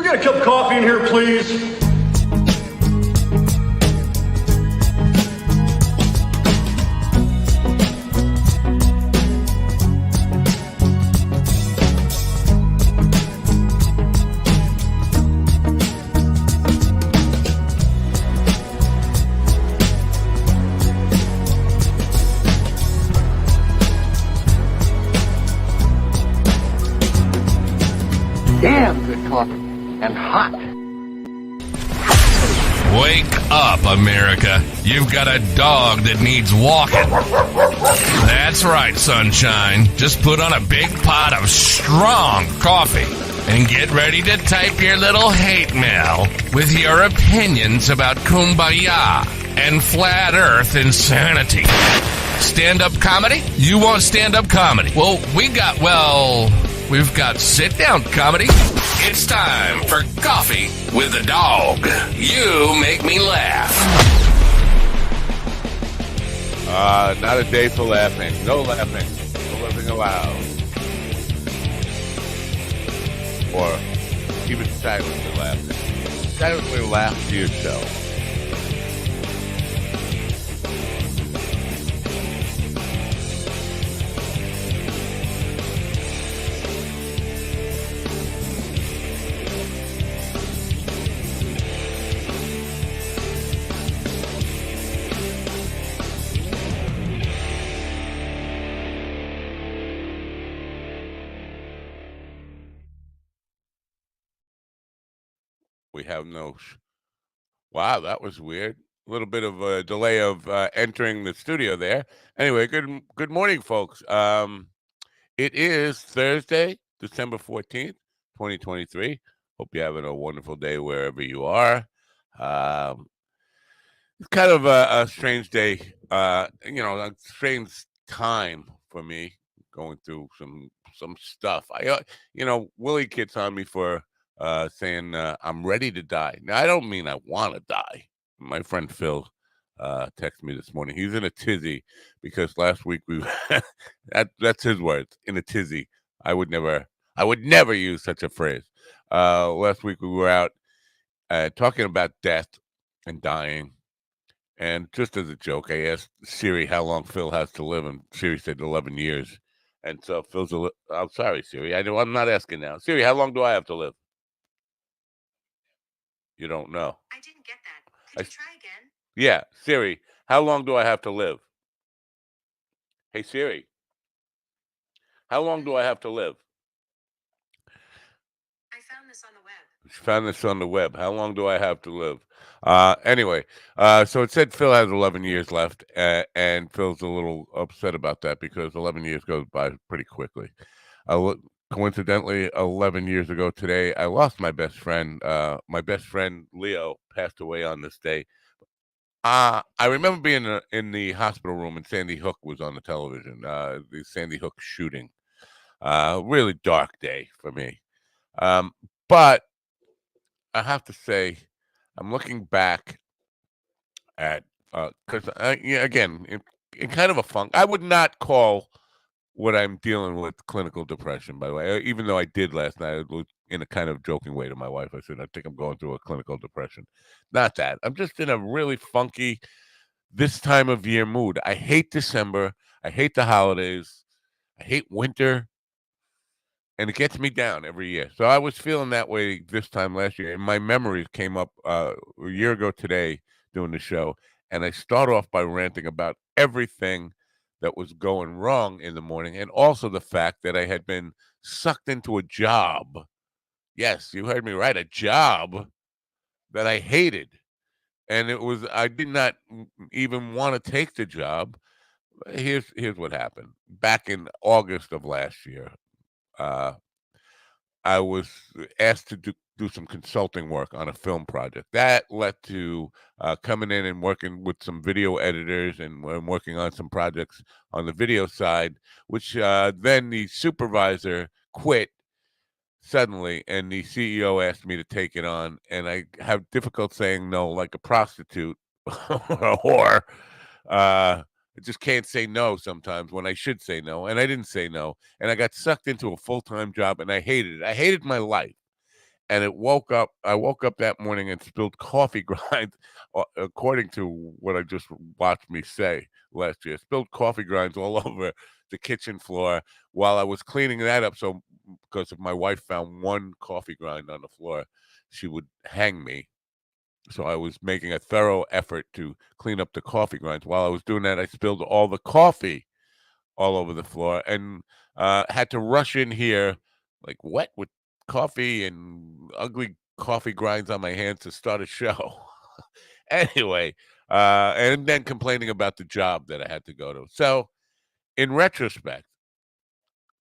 We got a cup of coffee in here, please. Damn good coffee and hot. Wake up, America. You've got a dog that needs walking. That's right, sunshine. Just put on a big pot of strong coffee and get ready to type your little hate mail with your opinions about kumbaya and flat earth insanity. Stand-up comedy? You want stand-up comedy? Well, we've got sit-down comedy. It's time for Coffee with the Dog. You make me laugh. Not a day for laughing. No laughing. No laughing allowed. Or even silently laughing. Silently laugh to yourself. We have no... Wow, that was weird. A little bit of a delay of entering the studio there. Anyway, good morning, folks. It is Thursday, December 14th, 2023. Hope you're having a wonderful day wherever you are. It's kind of a strange day, a strange time for me, going through some stuff. Willie gets on me for saying I'm ready to die. Now, I don't mean I want to die. My friend Phil texted me this morning. He's in a tizzy because last week that's his words, in a tizzy. I would never use such a phrase. Last week we were out talking about death and dying. And just as a joke, I asked Siri how long Phil has to live, and Siri said 11 years. And so Phil's I'm sorry, Siri. I'm not asking now. Siri, how long do I have to live? You don't know. I didn't get that. Could you try again? Yeah, Siri, how long do I have to live? Hey, Siri, how long do I have to live? I found this on the web. She found this on the web. How long do I have to live? Anyway, so it said Phil has 11 years left, and Phil's a little upset about that because 11 years goes by pretty quickly. Coincidentally, 11 years ago today, I lost my best friend. My best friend, Leo, passed away on this day. I remember being in the hospital room, and Sandy Hook was on the television, the Sandy Hook shooting. Really dark day for me. But I have to say, I'm looking back at, because, again, in kind of a funk. I would not call what I'm dealing with clinical depression, by the way, even though I did last night. I was in a kind of joking way to my wife. I said, I think I'm going through a clinical depression. Not that. I'm just in a really funky, this time of year mood. I hate December. I hate the holidays. I hate winter. And it gets me down every year. So I was feeling that way this time last year. And my memories came up a year ago today doing the show. And I start off by ranting about everything that was going wrong in the morning, and also the fact that I had been sucked into a job. Yes, you heard me right, a job that I hated. And I did not even want to take the job. Here's what happened. Back in August of last year, I was asked to do some consulting work on a film project. That led to coming in and working with some video editors and working on some projects on the video side, which then the supervisor quit suddenly, and the CEO asked me to take it on, and I have difficult saying no, like a prostitute or a whore. I just can't say no sometimes when I should say no, and I didn't say no, and I got sucked into a full-time job, and I hated it. I hated my life. and I woke up that morning and spilled coffee grinds, according to what I just watched me say last year. Spilled coffee grinds all over the kitchen floor while I was cleaning that up. So, because if my wife found one coffee grind on the floor, she would hang me. So I was making a thorough effort to clean up the coffee grinds. While I was doing that, I spilled all the coffee all over the floor and had to rush in here like wet with coffee and ugly coffee grinds on my hands to start a show. Anyway, and then complaining about the job that I had to go to. So in retrospect,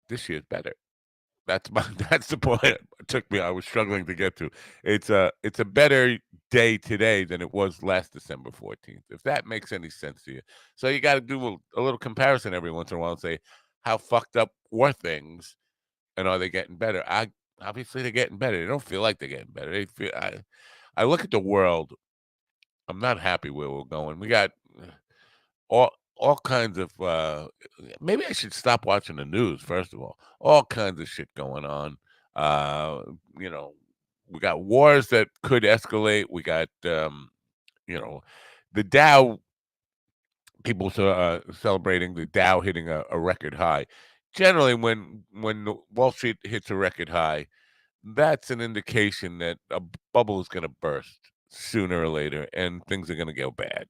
this year's better. That's the point it took me. I was struggling to get to. It's a better day today than it was last December 14th. If that makes any sense to you. So you got to do a little comparison every once in a while and say how fucked up were things and are they getting better? Obviously they're getting better. They don't feel like they're getting better. I look at the world. I'm not happy where we're going. We got all kinds of maybe I should stop watching the news, first of all kinds of shit going on. uh you know we got wars that could escalate. We got you know the Dow, people celebrating the Dow hitting a record high. Generally when Wall Street hits a record high, that's an indication that a bubble is going to burst sooner or later and things are going to go bad.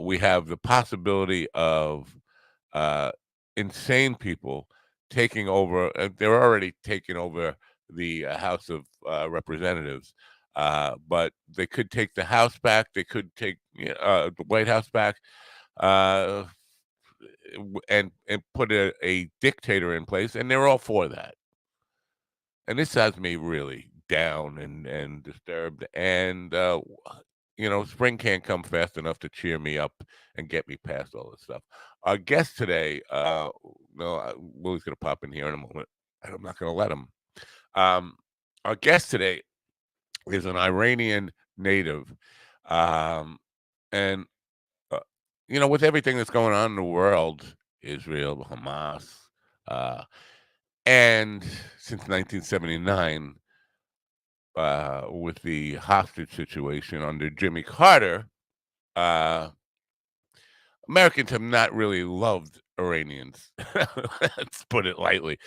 We have the possibility of uh, insane people taking over. They're already taking over the House of Representatives, but they could take the House back. They could take the White House back, uh, and put a dictator in place, and they're all for that. And this has me really down and disturbed. And spring can't come fast enough to cheer me up and get me past all this stuff. Our guest today, no, Willie's gonna pop in here in a moment, and I'm not gonna let him. Our guest today is an Iranian native, and with everything that's going on in the world, Israel, Hamas, and since 1979. With the hostage situation under Jimmy Carter, uh, Americans have not really loved Iranians. Let's put it lightly.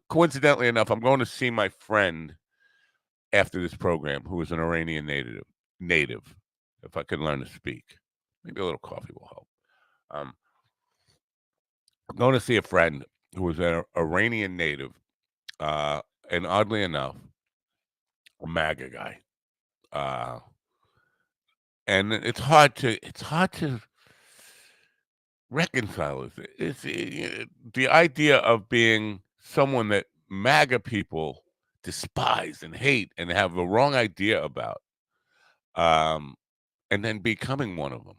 Coincidentally enough, I'm going to see my friend after this program, who is an Iranian native. If I could learn to speak, maybe a little coffee will help. I'm going to see a friend who is an Iranian native, and oddly enough, a MAGA guy. And it's hard to reconcile this. The idea of being someone that MAGA people despise and hate and have the wrong idea about, and then becoming one of them.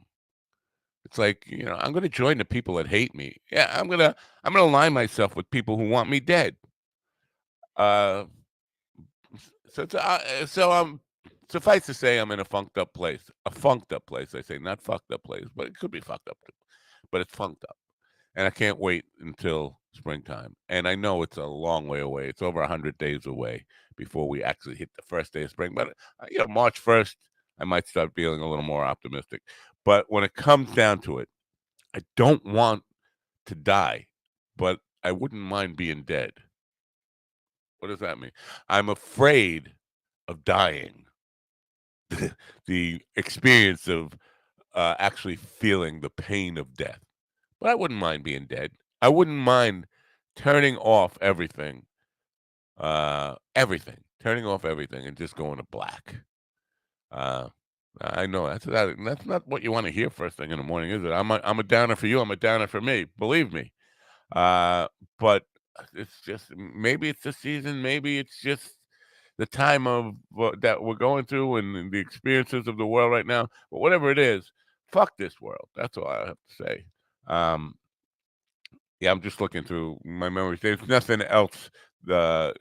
It's like, I'm going to join the people that hate me. Yeah, I'm gonna align myself with people who want me dead. Suffice to say, I'm in a funked up place. A funked up place, I say, not fucked up place, but it could be fucked up too. But it's funked up, and I can't wait until springtime. And I know it's a long way away. It's over 100 days away before we actually hit the first day of spring. But March 1st, I might start feeling a little more optimistic. But when it comes down to it, I don't want to die, but I wouldn't mind being dead. What does that mean? I'm afraid of dying. The experience of actually feeling the pain of death. But I wouldn't mind being dead. I wouldn't mind turning off everything, turning off everything and just going to black. I know that's not what you want to hear first thing in the morning, is it? I'm a downer for you. I'm a downer for me. Believe me. But it's just, maybe it's the season. Maybe it's just the time of that we're going through and the experiences of the world right now. But whatever it is, fuck this world. That's all I have to say. Yeah, I'm just looking through my memories. There's nothing else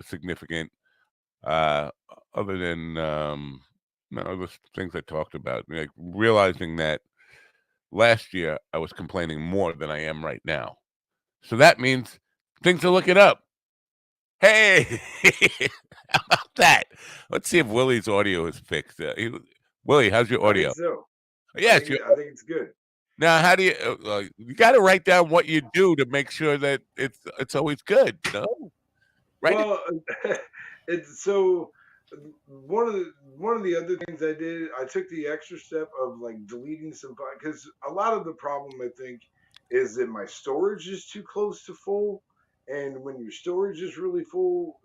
significant other than the things I talked about. Like realizing that last year I was complaining more than I am right now. So that means things are looking up. Hey, how about that? Let's see if Willie's audio is fixed. Willie, how's your I audio? think so. Yes. I think it's good. Now, how do you got to write down what you do to make sure that it's always good? No, right? Well, it's so one of the other things I did, I took the extra step of like deleting some because a lot of the problem I think is that my storage is too close to full, and when your storage is really full,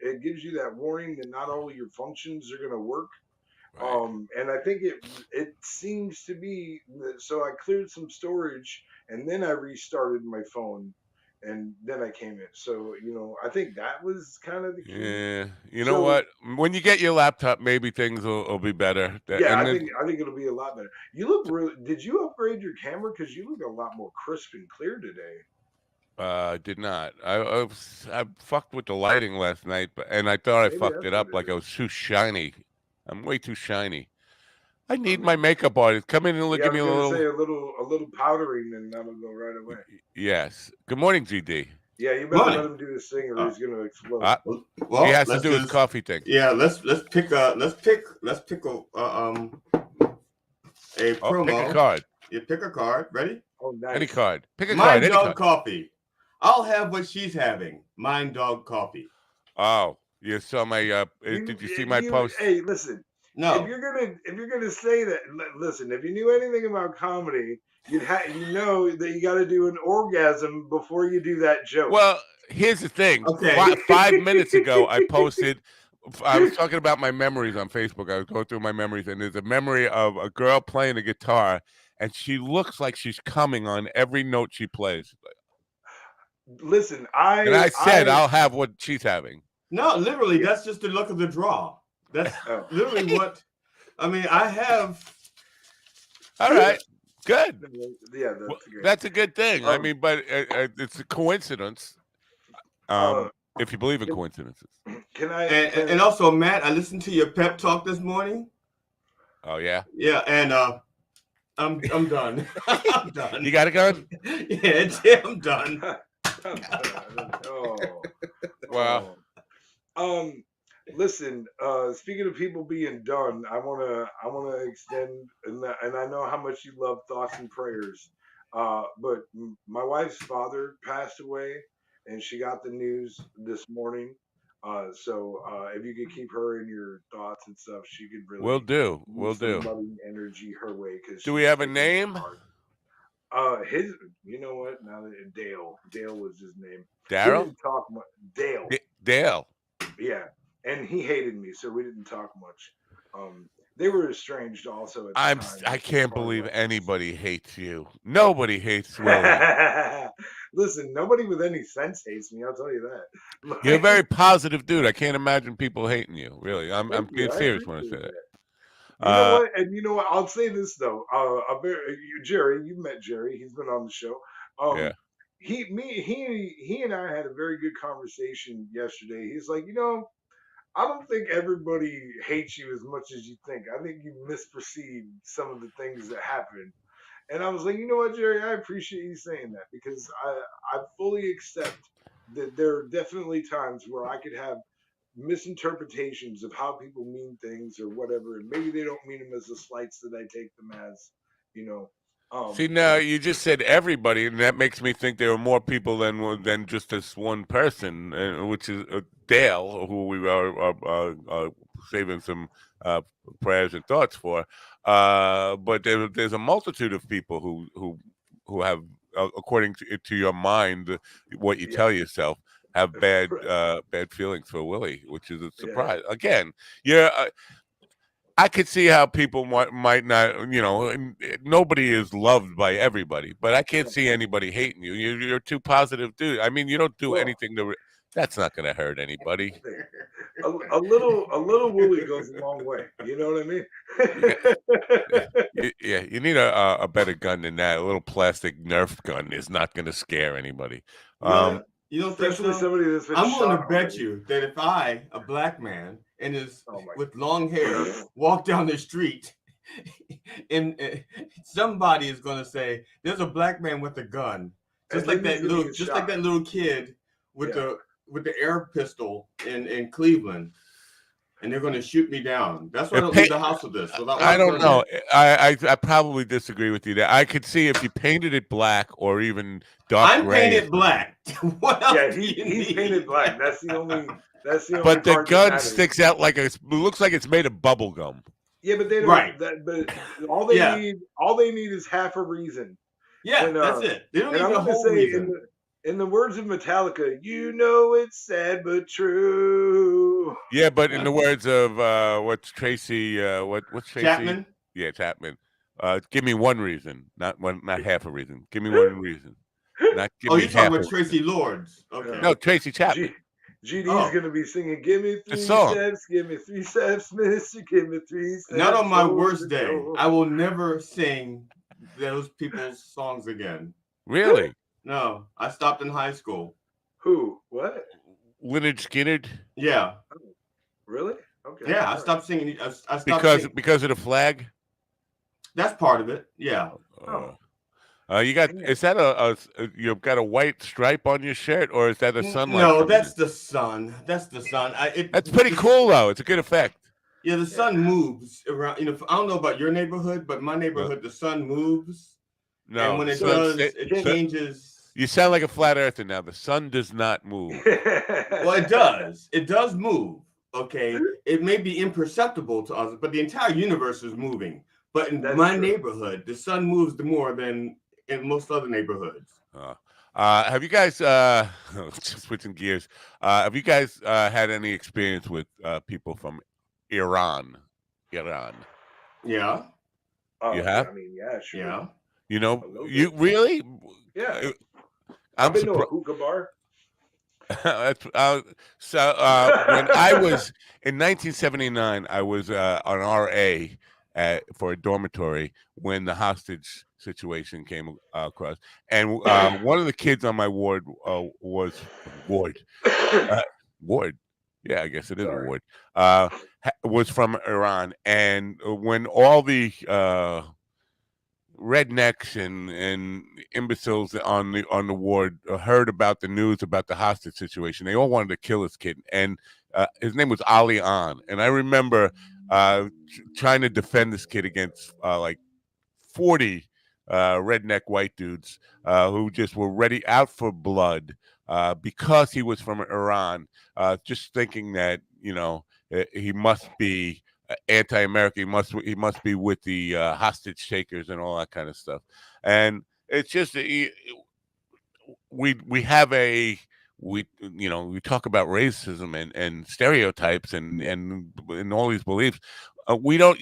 it gives you that warning that not all your functions are going to work. Right. And I think it seems to be so I cleared some storage and then I restarted my phone and then I came in. So, I think that was kind of the key. Yeah. You know So what? When you get your laptop, maybe things will be better. yeah, And I think it'll be a lot better. You look really did you upgrade your camera? Because you look a lot more crisp and clear today. did not. I fucked with the lighting last night, and I thought I Maybe fucked that's it what up like it I is. was too shiny. I'm way too shiny. I I need my mean, makeup artist. Come in and yeah, I give me was a gonna little. say a little powdering and that'll go right away. Yes. Good morning, GD. Yeah, you better let Morning. him do his thing or he's gonna explode. Well, He has to let's do his just- coffee thing. Yeah, let's pick a promo. Pick a card. You pick a card. Ready? Oh, nice. Any card. Pick a Mind card. Any Dog card. Coffee. I'll have what she's having. Mind Dog Coffee. Oh, you saw my. Did you see my post? Hey, listen. No. If you're gonna say that, listen. If you knew anything about comedy, you know that you got to do an orgasm before you do that joke. Well, here's the thing. Okay. 5 minutes ago, I posted. I was talking about my memories on Facebook. I was going through my memories, and there's a memory of a girl playing a guitar, and she looks like she's coming on every note she plays. Listen, And I said I'll have what she's having. No, literally, that's just the luck of the draw. That's literally what. I mean, I have. All right. Good. Yeah, that's great. That's a good thing. I mean, but it's a coincidence. If you believe in coincidences. Can I? And also, Matt, I listened to your pep talk this morning. Oh yeah. Yeah, and I'm done. I'm done. You got a gun? Yeah, I'm done. Oh. Wow. Listen, speaking of people being done, I wanna extend, and I know how much you love thoughts and prayers. But my wife's father passed away, and she got the news this morning. So if you could keep her in your thoughts and stuff, she could really. Will do. use Will some do. loving energy her way. Do we have a name? You know what? Now that Dale was his name. We Daryl? didn't talk much. Dale. Dale. Yeah, and he hated me, so we didn't talk much. They were estranged also at the time. I can't believe anybody hates you. Nobody hates Willie. Listen, nobody with any sense hates me. I'll tell you that. You're a very positive dude. I can't imagine people hating you. Really, I'm being I serious when I say appreciate that. You know what? And you know what? I'll say this though. Jerry, you met Jerry. He's been on the show. Yeah. He and I had a very good conversation yesterday. He's like, I don't think everybody hates you as much as you think. I think you misperceive some of the things that happen. And I was like, you know what, Jerry? I appreciate you saying that because I fully accept that there are definitely times where I could have misinterpretations of how people mean things or whatever, and maybe they don't mean them as the slights that I take them as, See, now you just said everybody, and that makes me think there are more people than just this one person, which is Dale, who we are saving some prayers and thoughts for. But there's a multitude of people who have, according to your mind, what you tell yourself, have bad feelings for Willie, which is a surprise. Yeah. Again, I could see how people might not, nobody is loved by everybody, but I can't see anybody hating you. You're too positive, dude. I mean, you don't do anything that's not going to hurt anybody. A little Willie goes a long way. You know what I mean? Yeah, you need a better gun than that. A little plastic Nerf gun is not going to scare anybody. You don't think so? Somebody that's been I'm willing to bet already. you that if I, a black man, and with long hair, walk down the street, and somebody is going to say, "There's a black man with a gun," just like that little kid with the air pistol in Cleveland. and they're going to shoot me down. That's why I don't leave the house with this. I don't know. I probably disagree with you there. I could see if you painted it black or even dark gray. I'm painted black. What else? Yeah, he's painted black. That's the only. But the part gun sticks out like looks like it's made of bubble gum. Yeah, but they don't. Right. But all they need is half a reason. Yeah, that's it. They don't need a whole reason. In the words of Metallica, you know it's sad but true. Yeah, but in the words of what's Tracy? What's Tracy? Chapman. Yeah, Chapman. Give me one reason, not half a reason. Give me one reason. Not give me you're talking about Tracy Lords. Okay. No, Tracy Chapman. GD's gonna be singing, "Give me 3 steps, give me 3 steps, Mister, give me 3 steps." Not on my worst day. I will never sing those people's songs again. Really? No, I stopped in high school. Who? What? Lynyrd Skynyrd? Yeah. Really? Okay. Yeah, I stopped singing. I stopped because of the flag. That's part of it. Yeah. You got is that you've got a white stripe on your shirt, or is that the sunlight? No, that's the sun. That's the sun. That's pretty cool though. It's a good effect. Yeah, the sun moves around. You know, I don't know about your neighborhood, but my neighborhood, the sun moves. No, and when it does, it changes. You sound like a flat earther now. The sun does not move. Well, it does. It does move. Okay, it may be imperceptible to us, but the entire universe is moving. But in my neighborhood, the sun moves more than in most other neighborhoods. Have you guys switching gears? Have you guys had any experience with people from Iran? Yeah. You have? I mean, yeah, sure. Yeah. You know, you really? Yeah. I'm been to a hookah bar. So when I was in 1979, I was on RA for a dormitory when the hostage situation came across, and one of the kids on my ward was Ward. Yeah, I guess it is a ward. Was from Iran, and when all the rednecks and imbeciles on the ward heard about the news about the hostage situation, they all wanted to kill this kid, and his name was Ali An, and I remember trying to defend this kid against like 40 redneck white dudes who just were ready out for blood because he was from Iran, just thinking that he must be anti-American. He must be with the hostage takers and all that kind of stuff. And it's just we talk about racism and stereotypes and all these beliefs. We don't.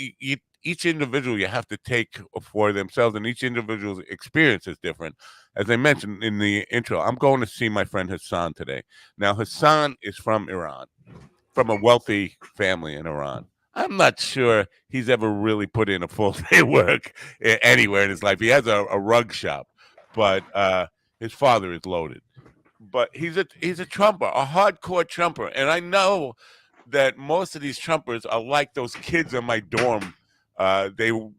Each individual you have to take for themselves, and each individual's experience is different. As I mentioned in the intro, I'm going to see my friend Hassan today. Now, Hassan is from Iran, from a wealthy family in Iran. I'm not sure he's ever really put in a full day work anywhere in his life. He has a rug shop, but his father is loaded. But he's a Trumper, a hardcore Trumper, and I know that most of these Trumpers are like those kids in my dorm. The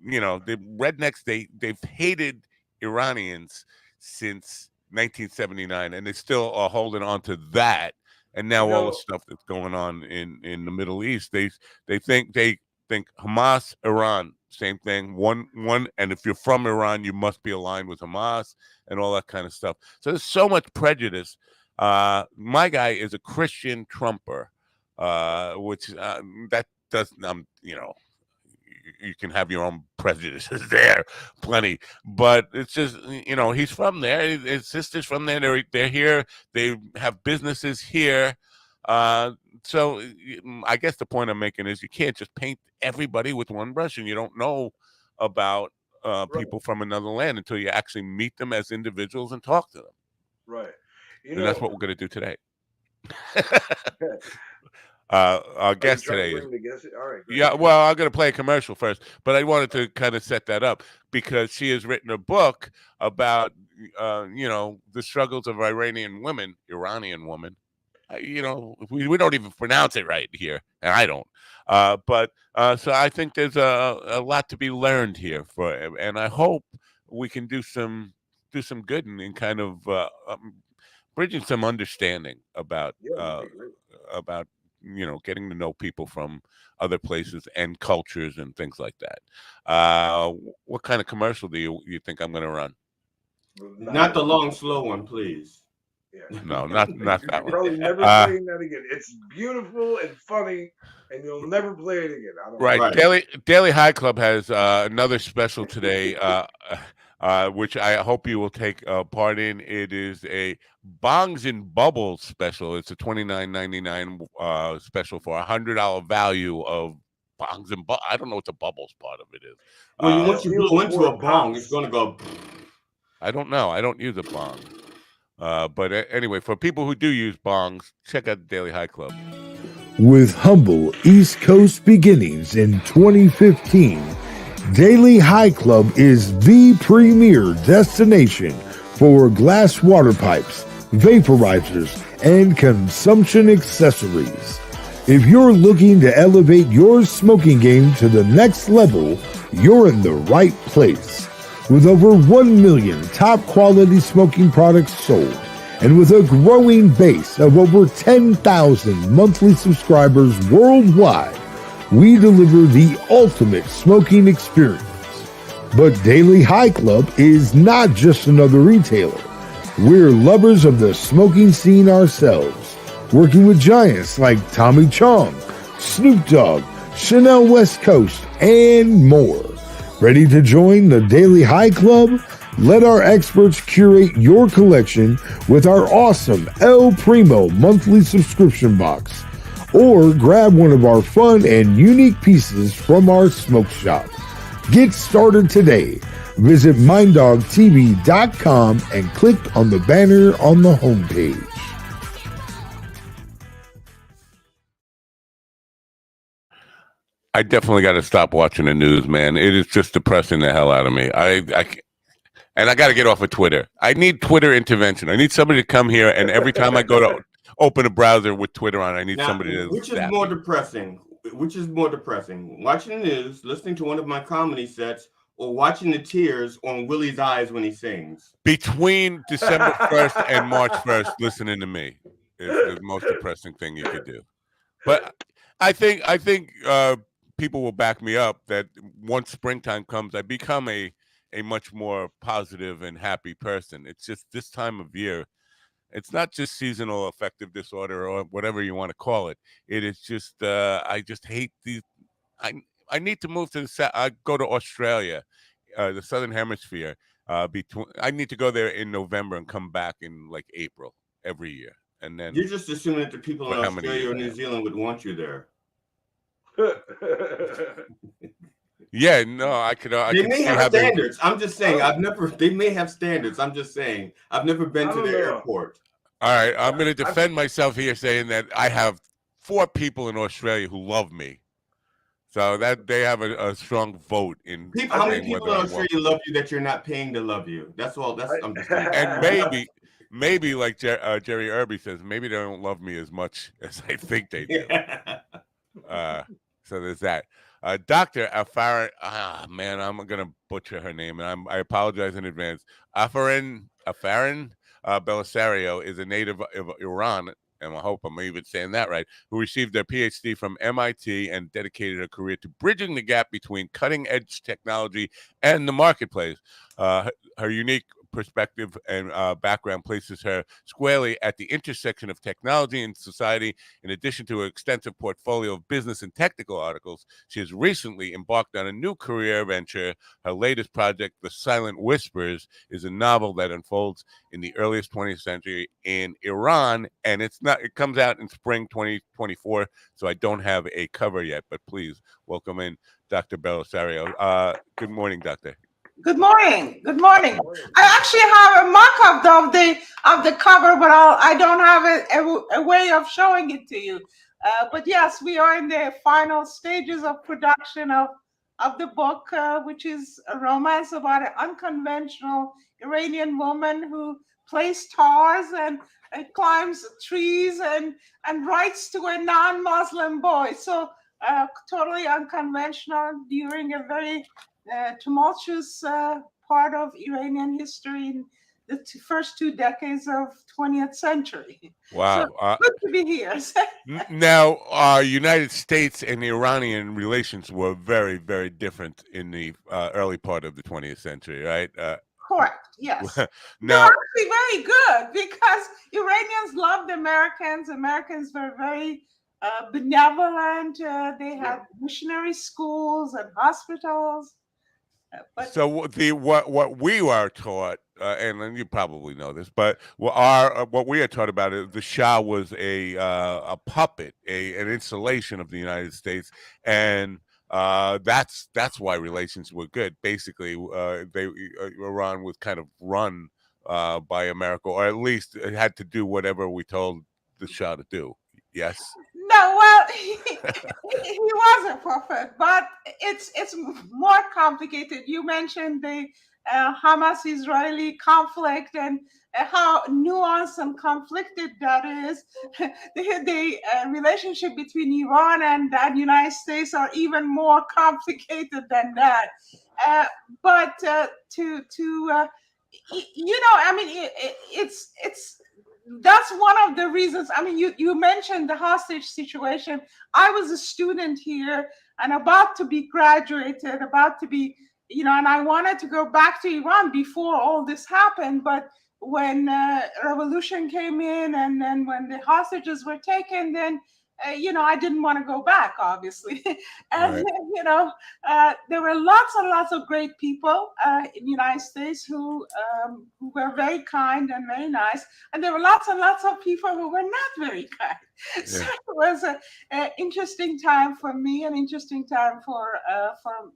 rednecks. They've hated Iranians since 1979, and they still are holding on to that. And now all the stuff that's going on in the Middle East, they think Hamas, Iran, same thing. One, and if you're from Iran, you must be aligned with Hamas and all that kind of stuff. So there's so much prejudice. My guy is a Christian Trumper, which that doesn't, you can have your own prejudices there, plenty. But it's just, he's from there. His sister's from there. They're here. They have businesses here. So I guess the point I'm making is you can't just paint everybody with one brush, and you don't know about people from another land until you actually meet them as individuals and talk to them. Right. And that's what we're going to do today. Our guest today. All right. Yeah, well, I'm going to play a commercial first, but I wanted to kind of set that up because she has written a book about, the struggles of Iranian women. We don't even pronounce it right here, and I don't. So I think there's a lot to be learned here and I hope we can do some good and kind of bridging some understanding about getting to know people from other places and cultures and things like that. What kind of commercial do you think I'm going to run? Not the long, slow one, please. Yeah. No, not that one. Probably never playing that again. It's beautiful and funny, and you'll never play it again. I don't know. Right. Daily High Club has another special today, which I hope you will take part in. It is a Bongs and Bubbles special. It's a $29.99 special for $100 value of Bongs and Bubbles. I don't know what the bubbles part of it is. Well, once you blow into a bong, it's going to go. I don't know. I don't use a bong. But anyway, for people who do use bongs, check out the Daily High Club. With humble East Coast beginnings in 2015, Daily High Club is the premier destination for glass water pipes, vaporizers, and consumption accessories. If you're looking to elevate your smoking game to the next level, you're in the right place. With over 1 million top quality smoking products sold, and with a growing base of over 10,000 monthly subscribers worldwide, we deliver the ultimate smoking experience. But Daily High Club is not just another retailer. We're lovers of the smoking scene ourselves, working with giants like Tommy Chong, Snoop Dogg, Chanel West Coast, and more. Ready to join the Daily High Club? Let our experts curate your collection with our awesome El Primo monthly subscription box. Or grab one of our fun and unique pieces from our smoke shop. Get started today. Visit minddogtv.com and click on the banner on the homepage. I definitely got to stop watching the news, man. It is just depressing the hell out of me. I got to get off of Twitter. I need Twitter intervention. I need somebody to come here, and every time I go to open a browser with Twitter on, I need somebody to. Which is more depressing? Which is more depressing? Watching the news, listening to one of my comedy sets, or watching the tears on Willie's eyes when he sings? Between December 1st and March 1st, listening to me is the most depressing thing you could do. But I think people will back me up that once springtime comes, I become a much more positive and happy person. It's just this time of year. It's not just seasonal affective disorder or whatever you want to call it. It is just I just hate these. I need to move to I go to Australia, the Southern Hemisphere. I need to go there in November and come back in like April every year. And then you're just assuming that the people in Australia or New Zealand would want you there. Yeah, no, I could. They may have standards. I'm just saying. They may have standards. I'm just saying. I've never been to the airport. All right, I'm going to defend myself here, saying that I have 4 people in Australia who love me, so that they have a strong vote in. How many people in Australia love you that you're not paying to love you? That's all. I'm just saying. And maybe like Jerry Irby says, maybe they don't love me as much as I think they do. So there's that. Dr. Afarin, man, I'm going to butcher her name, and I apologize in advance. Afarin Belisario is a native of Iran, and I hope I'm even saying that right, who received their PhD from MIT and dedicated her career to bridging the gap between cutting-edge technology and the marketplace. Her unique perspective and background places her squarely at the intersection of technology and society. In addition to an extensive portfolio of business and technical articles, she has recently embarked on a new career venture. Her latest project, The Silent Whispers, is a novel that unfolds in the earliest 20th century in Iran, and it comes out in spring 2024, so I don't have a cover yet, but please welcome in Dr. Belisario. Good morning, Doctor. Good morning. Good morning. I actually have a mock-up of the cover, but I don't have a way of showing it to you. But yes, we are in the final stages of production of the book, which is a romance about an unconventional Iranian woman who plays stars and climbs trees and writes to a non-Muslim boy. So totally unconventional during a very tumultuous part of Iranian history the first 2 decades of 20th century. Wow. So good to be here. Now, United States and the Iranian relations were very, very different in the early part of the 20th century, right? Correct. Yes. They're Now, actually very good because Iranians loved Americans. Americans were very benevolent. They had missionary schools and hospitals. But so what we are taught, and then you probably know this, but what we are taught about is the Shah was a puppet, an installation of the United States, and that's why relations were good. Basically, Iran was kind of run by America, or at least it had to do whatever we told the Shah to do. Yes. no, well, he was a prophet, but it's more complicated. You mentioned the Hamas-Israeli conflict and how nuanced and conflicted that is. The relationship between Iran and the United States are even more complicated than that. But I mean, it's that's one of the reasons. I mean, you mentioned the hostage situation. I was a student here and about to be graduated, about to be, and I wanted to go back to Iran before all this happened. But when revolution came in and then when the hostages were taken, then I didn't want to go back, obviously. And, right. there were lots and lots of great people in the United States who were very kind and very nice. And there were lots and lots of people who were not very kind. Yeah. So it was an interesting time for me, an interesting time for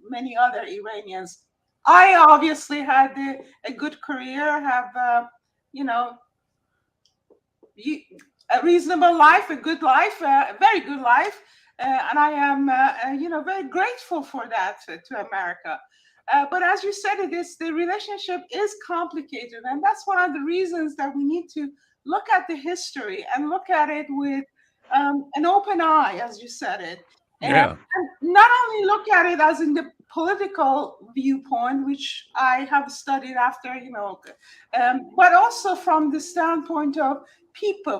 many other Iranians. I obviously had a good career, have, a reasonable life, a good life, a very good life, and I am, very grateful for that to America. But as you said, the relationship is complicated, and that's one of the reasons that we need to look at the history and look at it with an open eye, as you said it, and not only look at it as in the political viewpoint, which I have studied after, but also from the standpoint of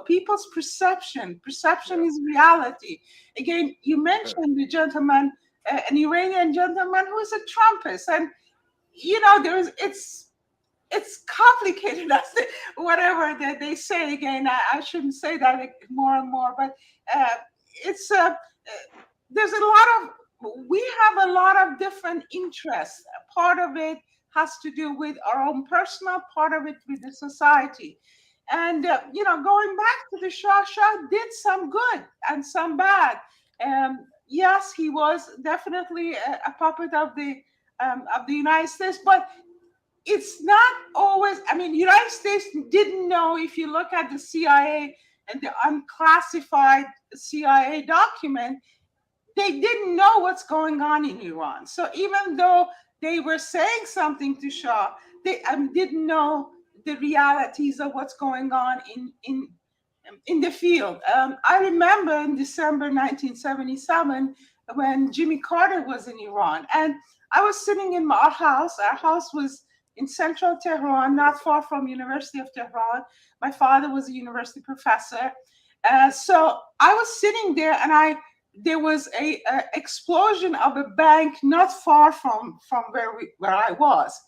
people's perception. Perception is reality. Again, you mentioned the gentleman, an Iranian gentleman who is a Trumpist, and it's complicated as whatever that they say. Again, I shouldn't say that more and more, but there's we have a lot of different interests. Part of it has to do with our own personal, part of it with the society. And, going back to the Shah did some good and some bad. Yes, he was definitely a puppet of the United States, but it's not always, I mean, the United States didn't know, if you look at the CIA and the unclassified CIA document, they didn't know what's going on in Iran. So even though they were saying something to Shah, they didn't know the realities of what's going on in the field. I remember in December 1977 when Jimmy Carter was in Iran, and I was sitting in our house. Our house was in central Tehran, not far from University of Tehran. My father was a university professor. So I was sitting there, and there was a explosion of a bank not far from where I was.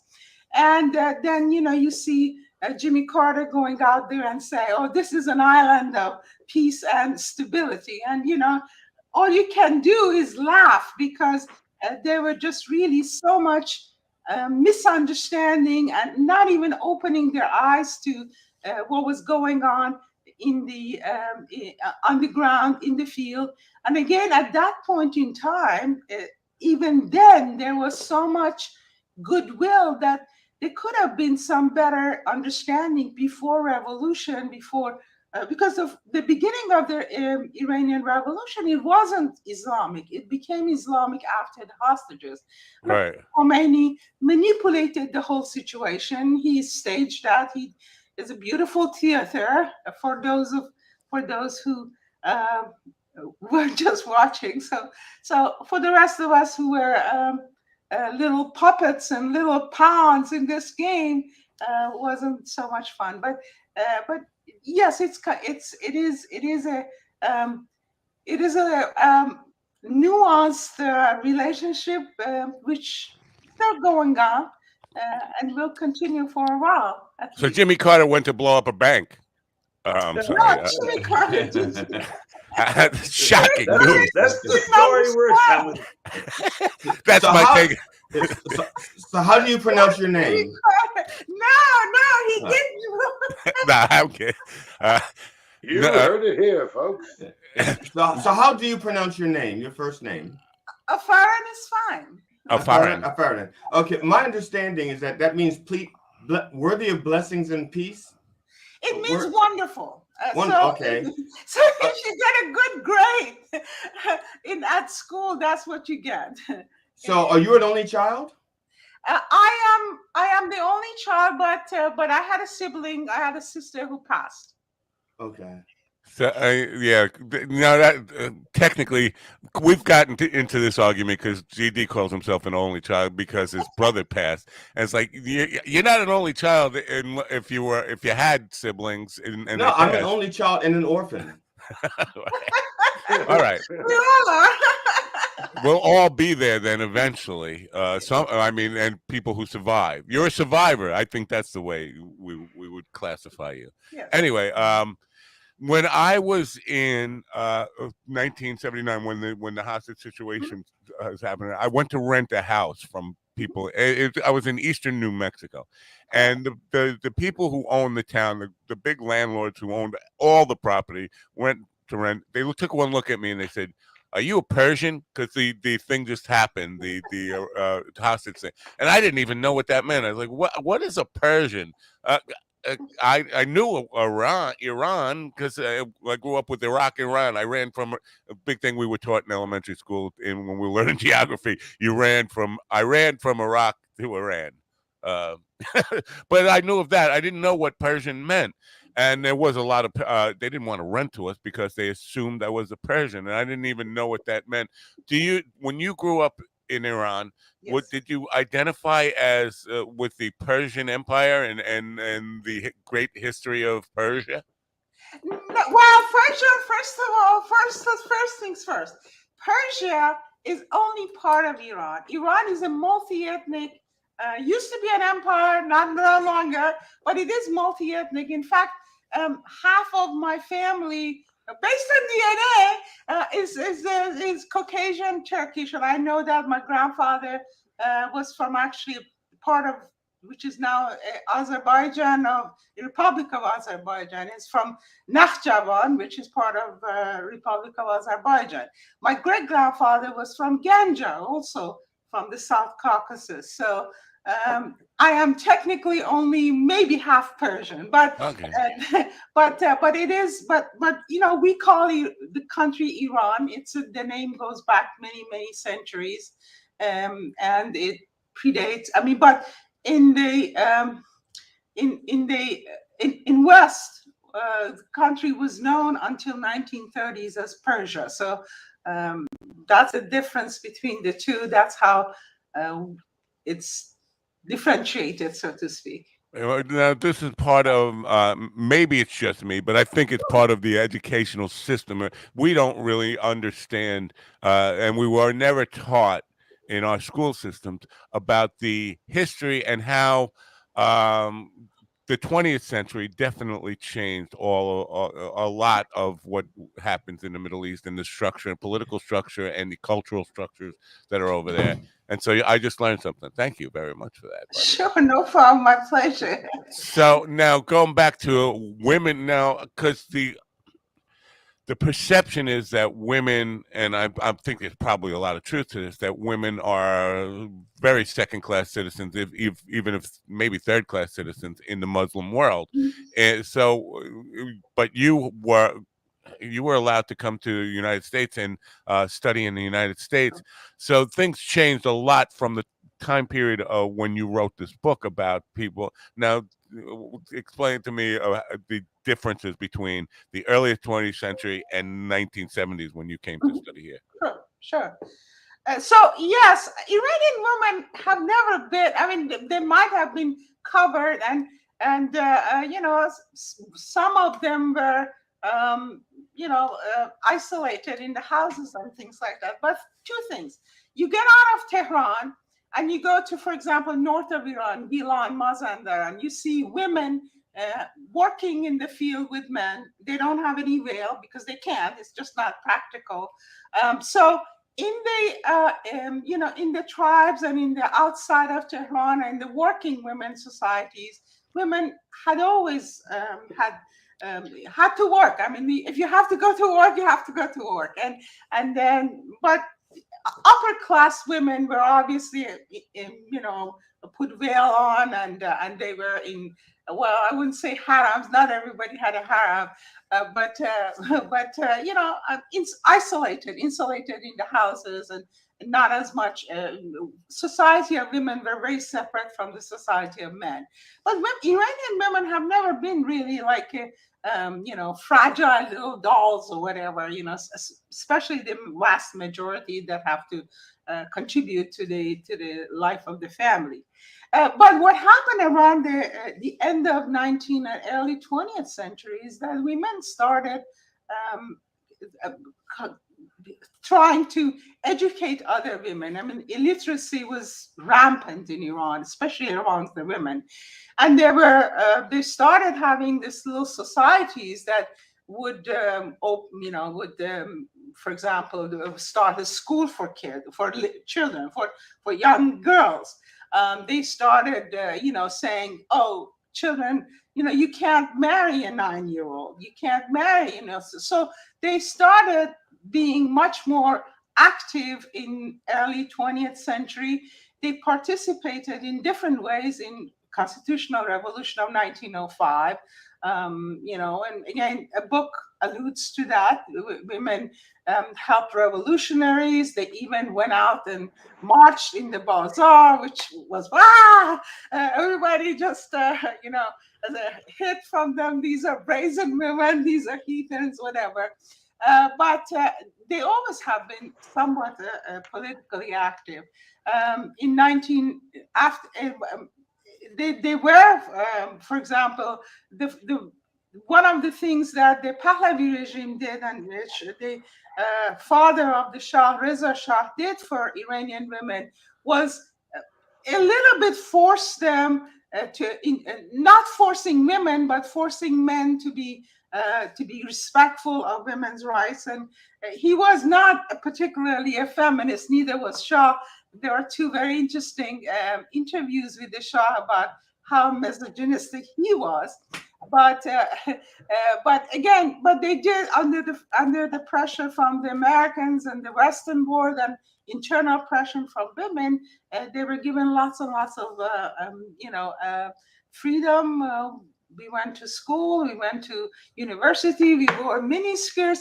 And then, you see Jimmy Carter going out there and say, oh, this is an island of peace and stability. And, all you can do is laugh, because there were just really so much misunderstanding and not even opening their eyes to what was going on on the ground, in the field. And again, at that point in time, even then, there was so much goodwill that there could have been some better understanding before revolution, because of the beginning of the Iranian revolution. It wasn't Islamic. It became Islamic after the hostages. Right. Khomeini manipulated the whole situation. He staged that. He is a beautiful theater for those who were just watching. So for the rest of us who were little puppets and little pawns in this game, wasn't so much fun. But yes, it is a nuanced relationship which still going on and will continue for a while. So Jimmy Carter went to blow up a bank. I'm sorry. Jimmy Carter just Shocking news. That's the story we're telling. That's So my how- take. So how do you pronounce your name? No, he didn't. Nah, I'm kidding. You No, heard it here, folks. So how do you pronounce your name, your first name? A foreign is fine. Afaran. Okay, my understanding is that means worthy of blessings and peace. It means wonderful. Okay. So if you get a good grade at school, that's what you get. So are you an only child? I am the only child, but I had a sibling. I had a sister who passed. Okay. So yeah, now that technically we've gotten into this argument because GD calls himself an only child because his brother passed, and it's like you're not an only child, if you had siblings. No, I'm an only child and an orphan. All right. We all are. We'll all be there then eventually. And people who survive. You're a survivor. I think that's the way we would classify you. Yes. Anyway, when I was in 1979, when the hostage situation was happening, I went to rent a house from people. I was in eastern New Mexico, and the people who owned the town, the big landlords who owned all the property, went to rent. They took one look at me and they said, "Are you a Persian?" Because the thing just happened, the hostage thing, and I didn't even know what that meant. I was like, "What is a Persian?" I knew Iran because I grew up with Iraq, Iran. I ran from a big thing we were taught in elementary school when we were learning geography. I ran from Iraq to Iran, but I knew of that. I didn't know what Persian meant, and there was a lot of they didn't want to rent to us because they assumed I was a Persian, and I didn't even know what that meant. When you grew up in Iran? Yes. What did you identify as with the Persian Empire and the great history of Persia? Well, Persia. First of all, first things first. Persia is only part of Iran. Iran is a multi-ethnic. Used to be an empire, not no longer, but it is multi-ethnic. In fact, half of my family, based on DNA, is Caucasian Turkish, and I know that my grandfather was from actually part of, which is now Azerbaijan, of the Republic of Azerbaijan. Is from Nakhchivan, which is part of Republic of Azerbaijan. My great grandfather was from Ganja, also from the South Caucasus. So I am technically only maybe half Persian, but Okay. but it is we call the country Iran. The name goes back many centuries, and it predates. I mean, but in the in West, the country was known until 1930s as Persia. So that's the difference between the two. That's how it's differentiated, so to speak. Now, this is part of, maybe it's just me, but I think it's part of the educational system. We don't really understand, and we were never taught in our school systems about the history and how the 20th century definitely changed a lot of what happens in the Middle East and the structure, political structure, and the cultural structures that are over there. And so I just learned something. Thank you very much for that. Sure, no problem. My pleasure. So now going back to women now, because the perception is that women, and I think there's probably a lot of truth to this, that women are very second-class citizens, even if maybe third-class citizens in the Muslim world. And so, but you were allowed to come to the United States and study in the United States. So things changed a lot from the time period of when you wrote this book about people. Now, explain to me the differences between the earliest 20th century and 1970s when you came to study here. Sure. So yes, Iranian women have never been. I mean, they might have been covered, and some of them were, isolated in the houses and things like that. But two things: you get out of Tehran and you go to, for example, north of Iran, Gilan, Mazandar, and you see women working in the field with men. They don't have any veil because they can't. It's just not practical. So in in the tribes and in the outside of Tehran and the working women societies, women had always had to work. I mean, if you have to go to work, you have to go to work, and then but upper class women were obviously put veil on, and they were in, well, I wouldn't say harems. Not everybody had a harem, insulated in the houses, and not as much. Society of women were very separate from the society of men. But Iranian women have never been really like fragile little dolls or whatever, especially the vast majority that have to contribute to the life of the family. But what happened around the end of 19th and early 20th century is that women started trying to educate other women. I mean, illiteracy was rampant in Iran, especially amongst the women, and they started having these little societies that would, for example, start a school for kids, for children, for young girls. They started, saying, "Oh, children, you can't marry a 9-year-old. You can't marry, So they started being much more active in early 20th century. They participated in different ways in Constitutional Revolution of 1905. And again, a book alludes to that. Women helped revolutionaries. They even went out and marched in the bazaar, which was everybody just as a hit from them. These are brazen women. These are heathens, whatever. But they always have been somewhat politically active. In 19 after. They were, for example, the one of the things that the Pahlavi regime did, and which the father of the Shah, Reza Shah, did for Iranian women, was a little bit force them not forcing women, but forcing men to be respectful of women's rights. And he was not particularly a feminist, neither was Shah. There are two very interesting interviews with the Shah about how misogynistic he was. But they did, under the pressure from the Americans and the Western world and internal pressure from women, they were given lots and lots of freedom. We went to school, we went to university, we wore miniskirts,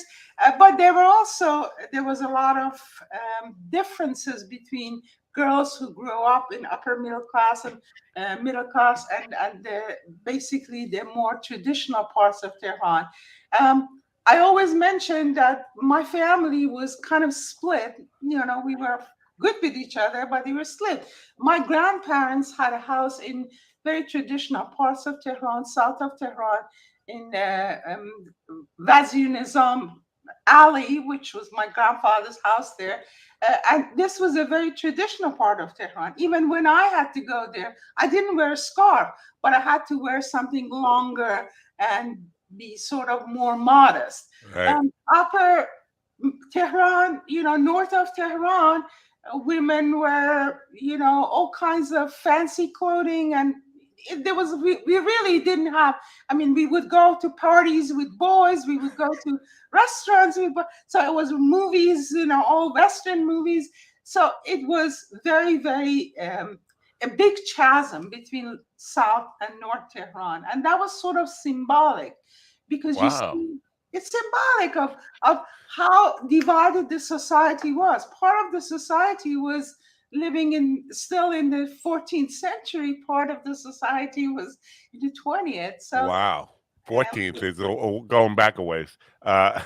but there was a lot of differences between girls who grew up in upper middle class and middle class and basically the more traditional parts of Tehran. I always mention that my family was kind of split. We were good with each other, but they were split. My grandparents had a house in very traditional parts of Tehran, south of Tehran, in Wazir Nizam Alley, which was my grandfather's house there. And this was a very traditional part of Tehran. Even when I had to go there, I didn't wear a scarf, but I had to wear something longer and be sort of more modest. Right. Upper Tehran, north of Tehran, women were, all kinds of fancy clothing, and we really didn't have. I mean, we would go to parties with boys, we would go to restaurants, so it was movies, all Western movies. So it was very, very a big chasm between South and North Tehran, and that was sort of symbolic, because you see, it's symbolic of how divided the society was. Part of the society was living still in the 14th century. Part of the society was in the 20th. So wow, 14th is going back a ways. There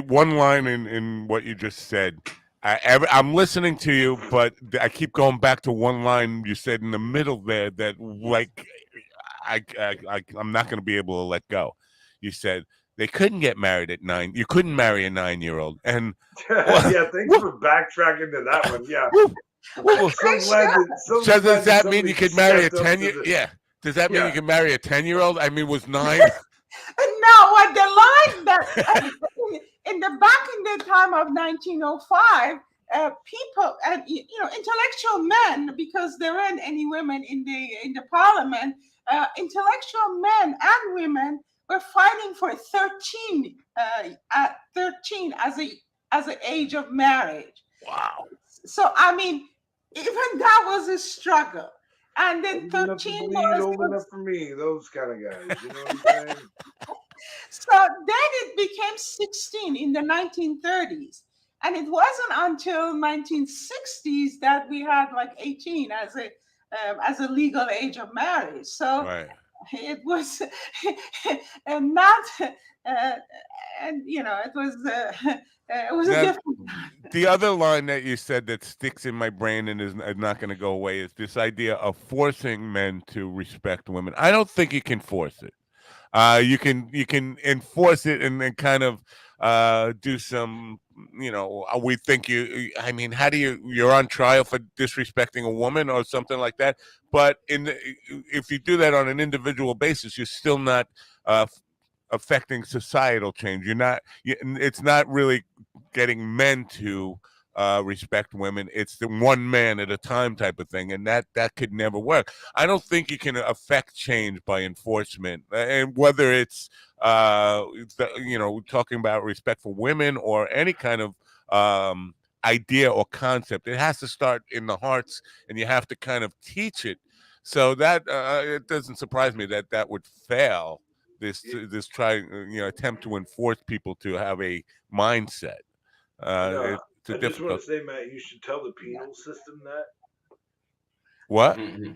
one line in what you just said I'm listening to you, but I keep going back to one line you said in the middle there that like I'm not going to be able to let go. You said they couldn't get married at 9. You couldn't marry a 9-year-old, and yeah, thanks for backtracking to that one. Yeah, so glad that. So does that mean you could marry a 10-year? Yeah. Does that mean you can marry a 10-year-old? I mean, was 9? No, what the line that in the back in the time of 1905, people and intellectual men, because there weren't any women in the parliament, intellectual men and women were fighting for 13 at 13 as an age of marriage. Wow. So I mean, even that was a struggle. And then 13 old enough for me, those kind of guys. You know what I'm saying? So then it became 16 in the 1930s. And it wasn't until 1960s that we had like 18 as a legal age of marriage. So right. It was not, and it was a different. The other line that you said that sticks in my brain and is not going to go away is this idea of forcing men to respect women. I don't think you can force it. You can enforce it and then kind of do some, we think I mean, how do you're on trial for disrespecting a woman or something like that. But if you do that on an individual basis, you're still not affecting societal change. It's not really getting men to respect women. It's the one man at a time type of thing, and that could never work. I don't think you can affect change by enforcement, and whether it's talking about respect for women or any kind of idea or concept. It has to start in the hearts, and you have to kind of teach it. So that it doesn't surprise me that would fail. This attempt to enforce people to have a mindset. I just want to say, Matt, you should tell the penal system that. What? Mm-hmm.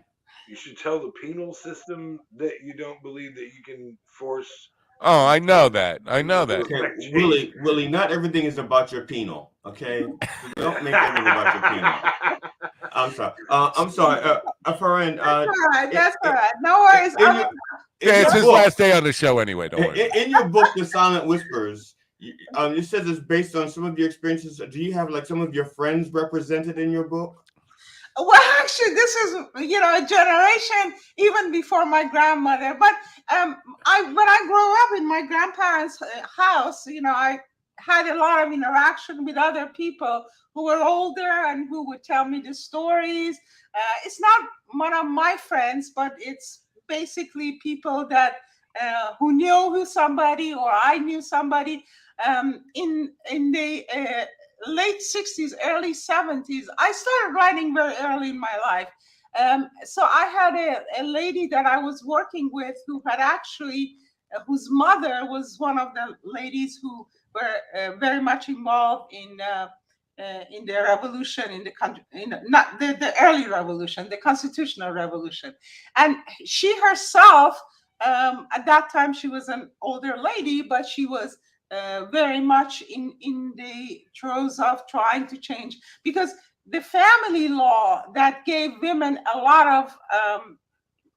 You should tell the penal system that you don't believe that you can force. Oh, I know that. Okay, Willie, not everything is about your penal. Okay, don't make everything about your penal. I'm sorry. Farhan, that's all right. No worries. It's his last day on the show anyway. Don't worry. In your book, The Silent Whispers, it says it's based on some of your experiences. Do you have like some of your friends represented in your book? Well, actually, this is a generation even before my grandmother. But when I grew up in my grandparents' house, I had a lot of interaction with other people who were older and who would tell me the stories. It's not one of my friends, but it's basically people that who knew somebody, or I knew somebody in the late 60s, early 70s. I started writing very early in my life. So I had a lady that I was working with who had actually, whose mother was one of the ladies who were very much involved in the revolution in the country, not the early revolution, the constitutional revolution. And she herself, at that time, she was an older lady, but she was very much in the throes of trying to change, because the family law that gave women a lot of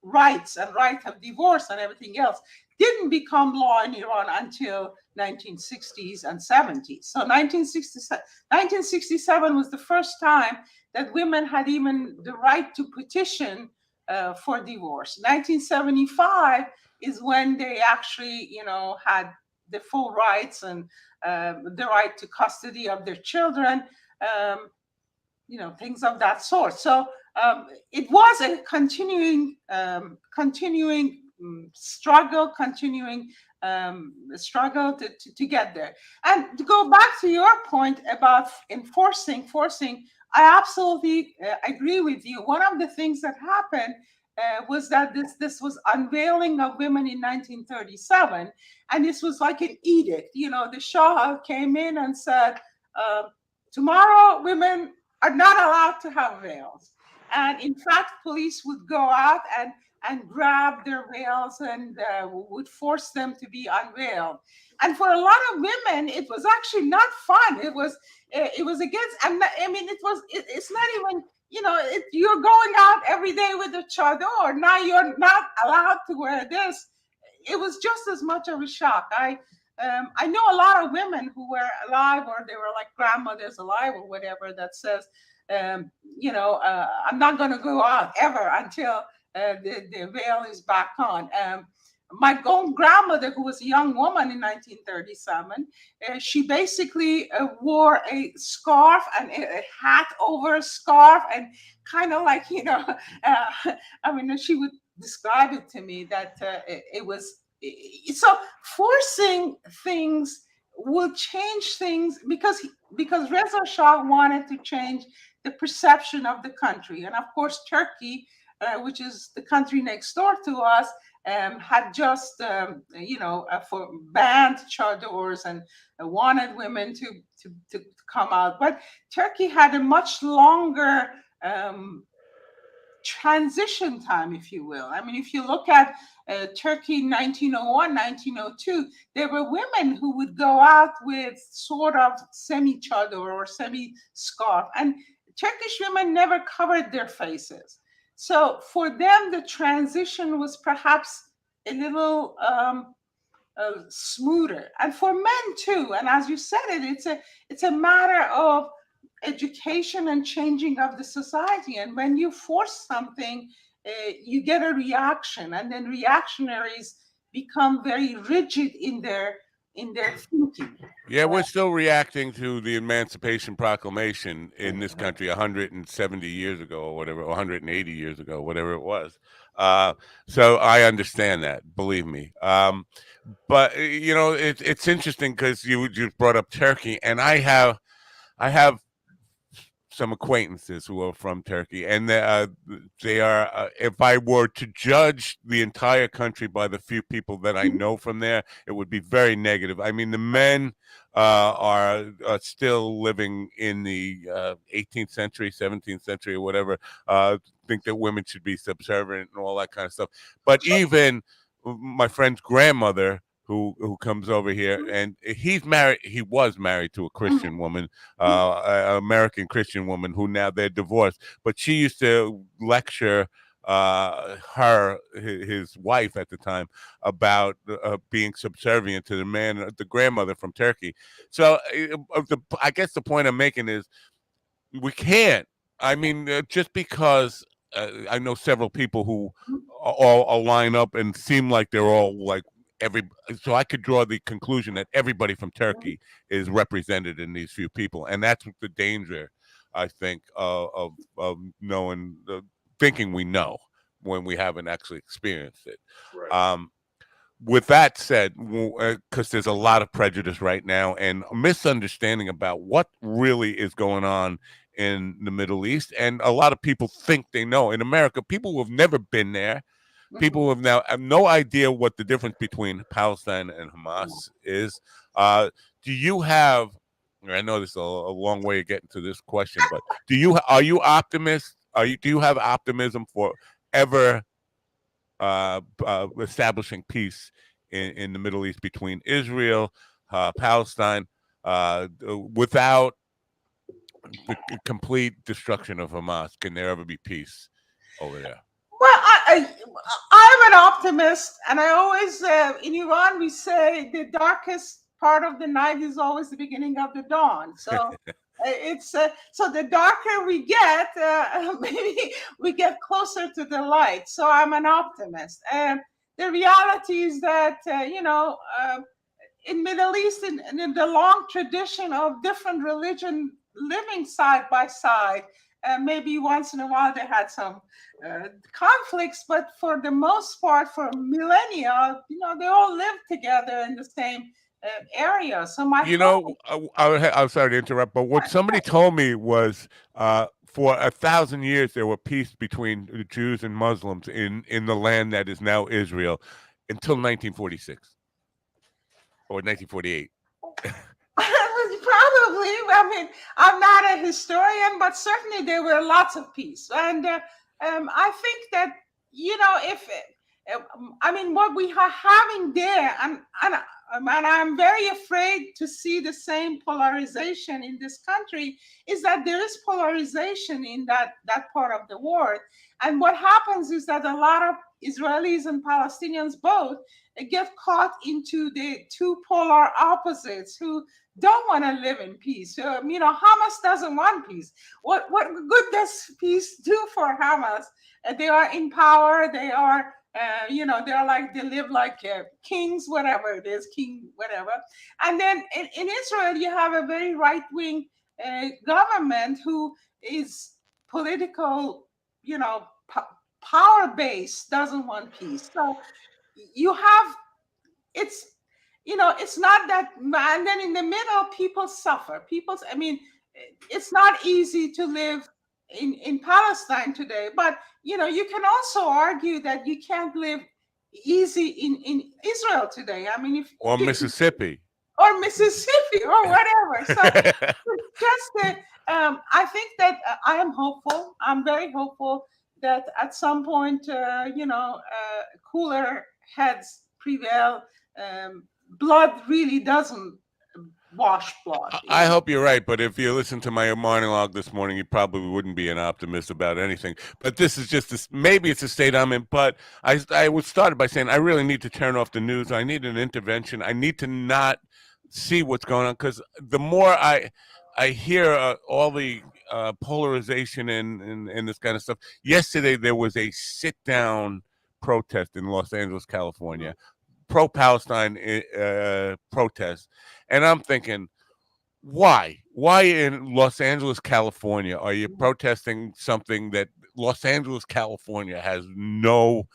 rights and right of divorce and everything else didn't become law in Iran until 1960s and 70s. So 1967 was the first time that women had even the right to petition for divorce. 1975 is when they actually, had the full rights and the right to custody of their children, things of that sort. So it was a continuing struggle, struggle to get there. And to go back to your point about forcing, I absolutely agree with you. One of the things that happened was that this was unveiling of women in 1937, and this was like an edict. The Shah came in and said, tomorrow women are not allowed to have veils. And in fact, police would go out and and grab their veils and would force them to be unveiled. And for a lot of women, it was actually not fun. It was against. I mean, it's not even. You're going out every day with a chador. Now you're not allowed to wear this. It was just as much of a shock. I know a lot of women who were alive, or they were like grandmothers alive or whatever, that says, I'm not going to go out ever until the veil is back on. My own grandmother, who was a young woman in 1937, she basically wore a scarf and a hat over a scarf, and kind of like, I mean, she would describe it to me that it was so forcing things will change things because Reza Shah wanted to change the perception of the country. And of course, Turkey, which is the country next door to us, had just, for banned chadors and wanted women to come out. But Turkey had a much longer transition time, if you will. I mean, if you look at Turkey 1901, 1902, there were women who would go out with sort of semi-chador or semi-scarf, and Turkish women never covered their faces. So for them, the transition was perhaps a little smoother, and for men too. And as you said it's a matter of education and changing of the society. And when you force something, you get a reaction, and then reactionaries become very rigid in their thinking. Yeah, we're still reacting to the Emancipation Proclamation in this country 170 years ago or whatever, 180 years ago, whatever it was. So I understand that, believe me. But it's interesting because you brought up Turkey, and I have some acquaintances who are from Turkey, and they are. If I were to judge the entire country by the few people that I know from there, it would be very negative. I mean, the men are still living in the 18th century, 17th century, or whatever. Think that women should be subservient and all that kind of stuff. But even my friend's grandmother, who comes over here, and he was married to a Christian woman, an American Christian woman, who now they're divorced, but she used to lecture his wife at the time, about being subservient to the grandmother from Turkey. So I guess the point I'm making is we can't. I mean, just because I know several people who all line up and seem like they're all like so I could draw the conclusion that everybody from Turkey is represented in these few people, and that's the danger, I think, of knowing, thinking we know when we haven't actually experienced it. Right. With that said, because there's a lot of prejudice right now and misunderstanding about what really is going on in the Middle East, and a lot of people think they know. In America, people who have never been there, people who have no idea what the difference between Palestine and Hamas is. Do you have? I know this is a long way of getting to this question, but are you optimist? Do you have optimism for ever establishing peace in the Middle East between Israel, Palestine, without the complete destruction of Hamas? Can there ever be peace over there? Well, I'm an optimist, and I always, in Iran, we say the darkest part of the night is always the beginning of the dawn. So it's so the darker we get, maybe we get closer to the light. So I'm an optimist. And the reality is that, in Middle East, in the long tradition of different religion living side by side, maybe once in a while they had some conflicts, but for the most part, for millennia, they all lived together in the same area. So I'm sorry to interrupt, but what somebody told me was for 1,000 years there were peace between the Jews and Muslims in the land that is now Israel until 1946 or 1948. Probably. I mean, I'm not a historian, but certainly there were lots of peace. And I think that if I mean, what we are having there, and I'm very afraid to see the same polarization in this country, is that there is polarization in that part of the world. And what happens is that a lot of Israelis and Palestinians both get caught into the two polar opposites who don't want to live in peace. Hamas doesn't want peace. What good does peace do for Hamas? They are in power. They are they're like, they live like kings, whatever it is, king, whatever. And then in Israel, you have a very right-wing government who is political, power base, doesn't want peace. So you have, it's not that, and then in the middle, people suffer. It's not easy to live in Palestine today, but you can also argue that you can't live easy in Israel today. I mean, or Mississippi or whatever. So just I think that I am hopeful. I'm very hopeful that at some point, cooler heads prevail. Blood really doesn't wash blood. I hope you're right, but if you listen to my monologue this morning, you probably wouldn't be an optimist about anything. But this is just this, maybe it's a state I'm in, but I was started by saying I really need to turn off the news. I need an intervention. I need to not see what's going on, because the more I hear all the polarization and this kind of stuff. Yesterday, there was a sit-down protest in Los Angeles, California, pro-Palestine protest. And I'm thinking, why in Los Angeles, California, are you protesting something that Los Angeles, California has no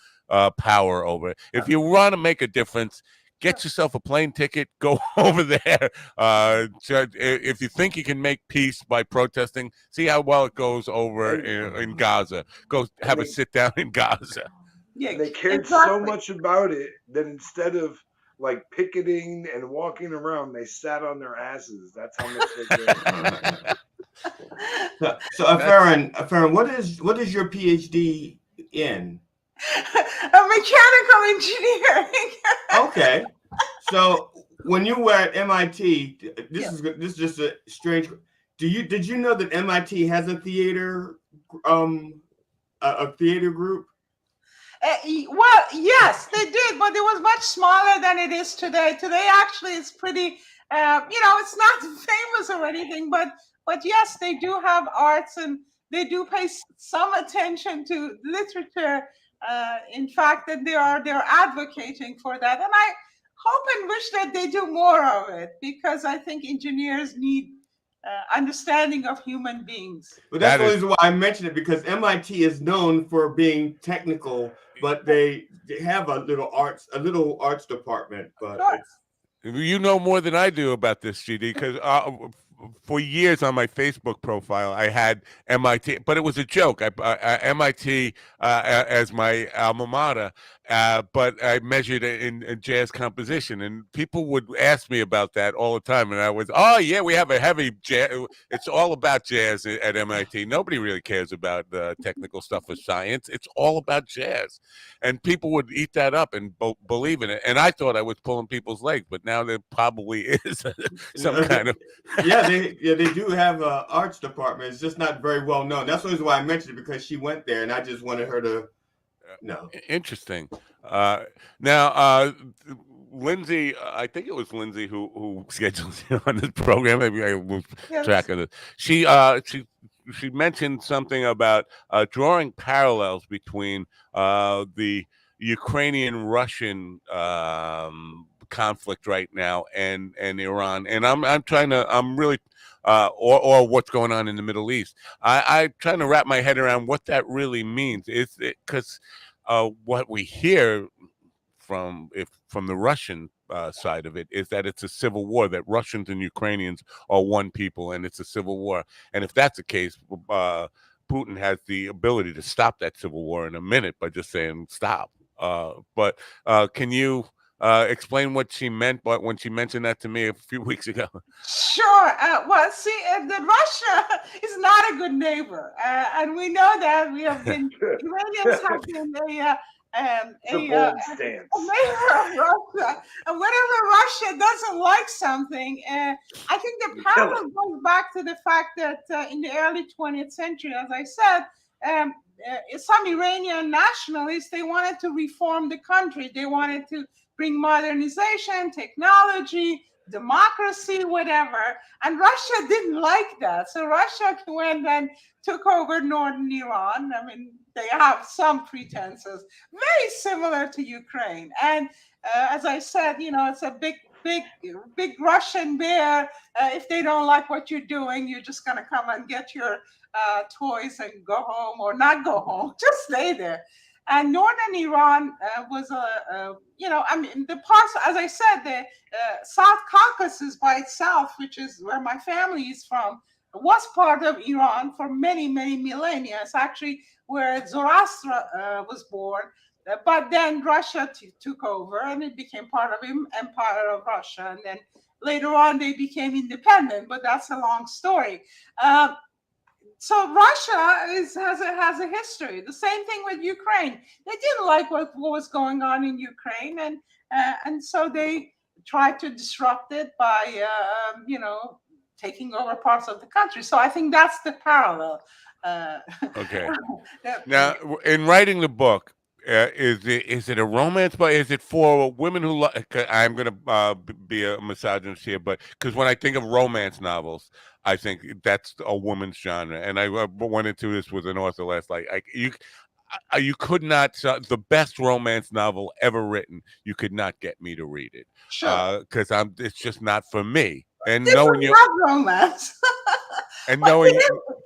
power over? If you want to make a difference, get yourself a plane ticket, go over there. If you think you can make peace by protesting, see how well it goes over in Gaza. Go have a sit down in Gaza. Yeah, they cared so much about it that instead of like picketing and walking around, they sat on their asses. That's how much they cared. So Farron, what is your PhD in? A mechanical engineering. Okay, so when you were at MIT, this is just a strange. Did you know that MIT has a theater group? Well, yes, they did, but it was much smaller than it is today. Today, actually, it's pretty. It's not famous or anything, but yes, they do have arts and they do pay some attention to literature. In fact, that they're advocating for that, and I hope and wish that they do more of it, because I think engineers need understanding of human beings. But that's the reason why I mentioned it, because MIT is known for being technical, but they have a little arts department. But you know more than I do about this, GD, because for years on my Facebook profile, I had MIT, but it was a joke. MIT as my alma mater, but I measured it in jazz composition, and people would ask me about that all the time. And I was, oh yeah, we have a heavy jazz. It's all about jazz at MIT. Nobody really cares about the technical stuff of science. It's all about jazz, and people would eat that up and believe in it. And I thought I was pulling people's legs, but now there probably is some kind of they do have an arts department. It's just not very well known. That's the reason why I mentioned it, because she went there, and I just wanted her to know. Interesting. Now, Lindsay, I think it was Lindsay who scheduled you on this program. Maybe I lose track of it. She mentioned something about drawing parallels between the Ukrainian-Russian conflict right now and Iran, and I'm really or what's going on in the Middle East. I'm trying to wrap my head around what that really means. Is it because what we hear from the Russian side of it is that it's a civil war, that Russians and Ukrainians are one people, and it's a civil war. And if that's the case, Putin has the ability to stop that civil war in a minute by just saying stop. But can you explain what she meant when she mentioned that to me a few weeks ago? Sure. Well, see, Russia is not a good neighbor, and we know that we have been Iranians have been The bold stance. a neighbor of Russia, and whenever Russia doesn't like something, I think the parallel goes back to the fact that in the early 20th century, as I said, some Iranian nationalists, they wanted to reform the country. They wanted to bring modernization, technology, democracy, whatever. And Russia didn't like that. So Russia went and took over northern Iran. I mean, they have some pretenses, very similar to Ukraine. And as I said, it's a big Russian bear. If they don't like what you're doing, you're just going to come and get your toys and go home, or not go home, just stay there. And northern Iran was the parts, as I said, the South Caucasus by itself, which is where my family is from, was part of Iran for many, many millennia. It's actually where Zoroaster was born. But then Russia took over, and it became part of the Empire of Russia. And then later on, they became independent, but that's a long story. So Russia has a history. The same thing with Ukraine. They didn't like what was going on in Ukraine, and so they tried to disrupt it by taking over parts of the country. So I think that's the parallel. Okay. Now, in writing the book, is it a romance book? Is it for women who I'm going to be a misogynist here, but because when I think of romance novels, I think that's a woman's genre. And I went into this with an author last night. You could not, the best romance novel ever written, you could not get me to read it. Sure. Because it's just not for me. And this knowing you, romance. And knowing,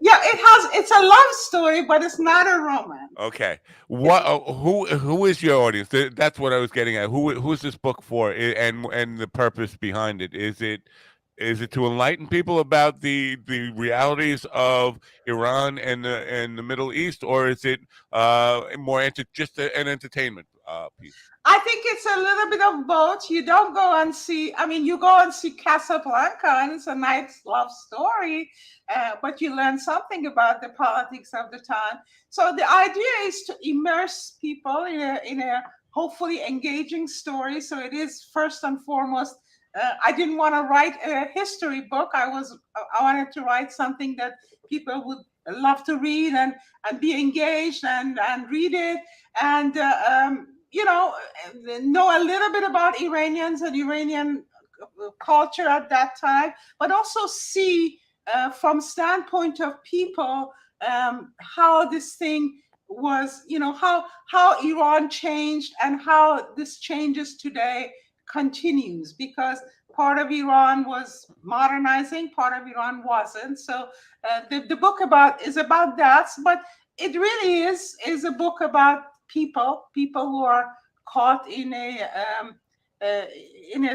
it's a love story, but it's not a romance. Okay, what? Who is your audience? That's what I was getting at. Who's this book for? And the purpose behind it? Is it to enlighten people about the realities of Iran and the Middle East, or is it more just an entertainment piece? I think it's a little bit of both. You don't go and see, you go and see Casablanca, and it's a nice love story, but you learn something about the politics of the time. So the idea is to immerse people in a hopefully engaging story. So it is first and foremost, I didn't want to write a history book. I wanted to write something that people would love to read and be engaged and read it, and know a little bit about Iranians and Iranian culture at that time, but also see from standpoint of people how this thing was, how Iran changed and how this changes today continues, because part of Iran was modernizing, part of Iran wasn't. So the book is about that, but it really is a book about people who are caught in a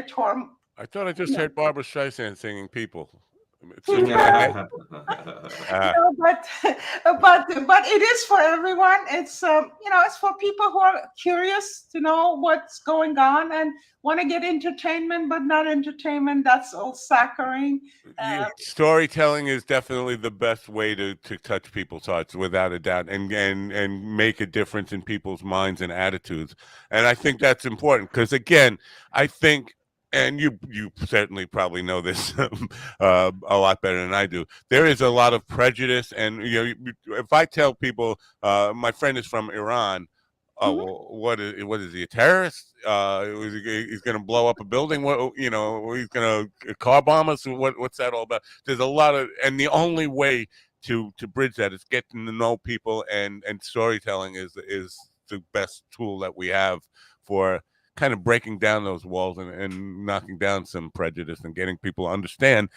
torm. I thought I just heard Barbara Streisand singing "People." But it is for everyone. It's it's for people who are curious to know what's going on and want to get entertainment, but not entertainment that's all saccharine. Storytelling is definitely the best way to touch people's hearts, without a doubt, and make a difference in people's minds and attitudes. And I think that's important because, again, I think, and you certainly probably know this a lot better than I do, there is a lot of prejudice. And if I tell people my friend is from Iran, well, what is he, a terrorist? He's going to blow up a building? He's going to car bomb us? What's that all about? There's a lot of, and the only way to bridge that is getting to know people, and storytelling is the best tool that we have for kind of breaking down those walls and knocking down some prejudice and getting people to understand.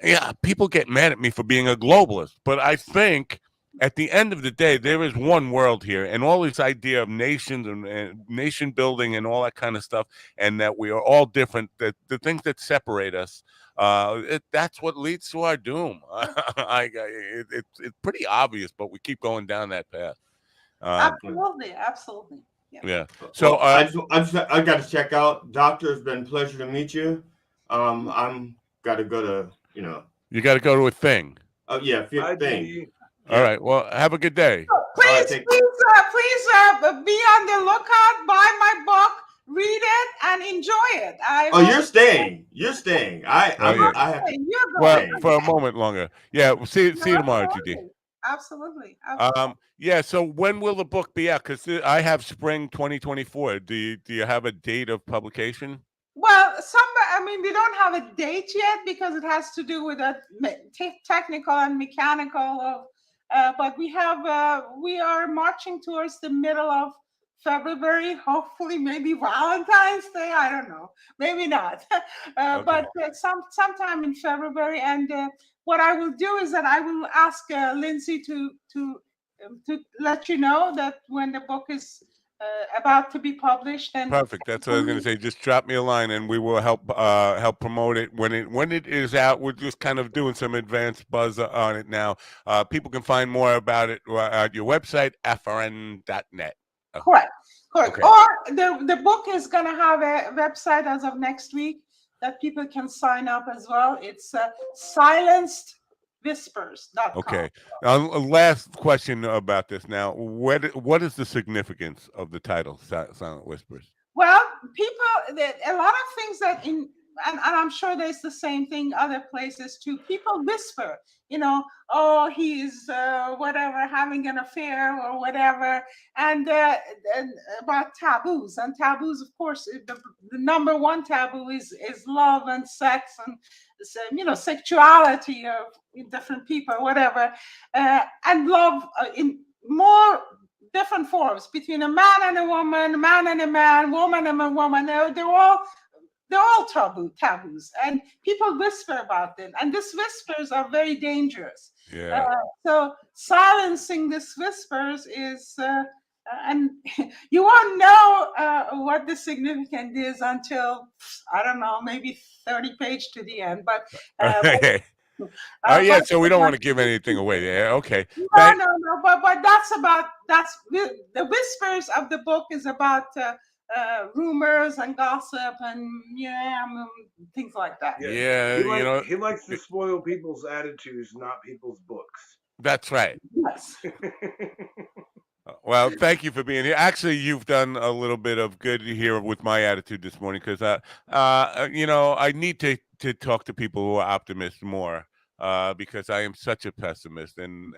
Yeah, people get mad at me for being a globalist, but I think at the end of the day, there is one world here, and all this idea of nations and nation building and all that kind of stuff, and that we are all different, that the things that separate us, that's what leads to our doom. It's pretty obvious, but we keep going down that path. Absolutely. Yeah. So I got to check out. Doctor, it's been a pleasure to meet you. I'm got to go to, You got to go to a thing. Oh yeah, Bye, thing. G. All right. Well, have a good day. Please, please be on the lookout. Buy my book, read it, and enjoy it. You're staying. You're staying. I have to. Well, for a moment longer. Yeah. We'll see you tomorrow, GD. Absolutely. Yeah. So when will the book be out? Because I have spring 2024. Do you have a date of publication? Well, we don't have a date yet because it has to do with the technical and mechanical but we are marching towards the middle of February, hopefully maybe Valentine's Day. I don't know, maybe not, Okay. but sometime in February. And what I will do is that I will ask Lindsay to let you know that when the book is about to be published. And perfect. That's what I was going to say. Just drop me a line, and we will help promote it when it is out. We're just kind of doing some advanced buzz on it now. People can find more about it at your website, frn.net. Correct. Okay. Or the book is going to have a website as of next week that people can sign up as well. It's silencedwhispers.com. Okay. Last question about this now. What is the significance of the title, Silent Whispers? Well, a lot of things that and I'm sure there's the same thing other places too. People whisper, oh, he's whatever, having an affair or whatever, and about taboos. And taboos, of course, the number one taboo is love and sex and sexuality of different people, whatever, and love in more different forms between a man and a woman, man and a man, woman and a woman. They're all taboos, and people whisper about them, and these whispers are very dangerous. Yeah. So silencing these whispers is, and you won't know what the significance is until, I don't know, maybe 30 pages to the end. But yeah, so we don't want to give anything away. Yeah, okay. No, but that's the whispers of the book is about rumors and gossip and things like that. Yeah, he likes to spoil people's attitudes, not people's books. That's right. Yes. Well, thank you for being here. Actually, you've done a little bit of good here with my attitude this morning because, I need to talk to people who are optimists more because I am such a pessimist and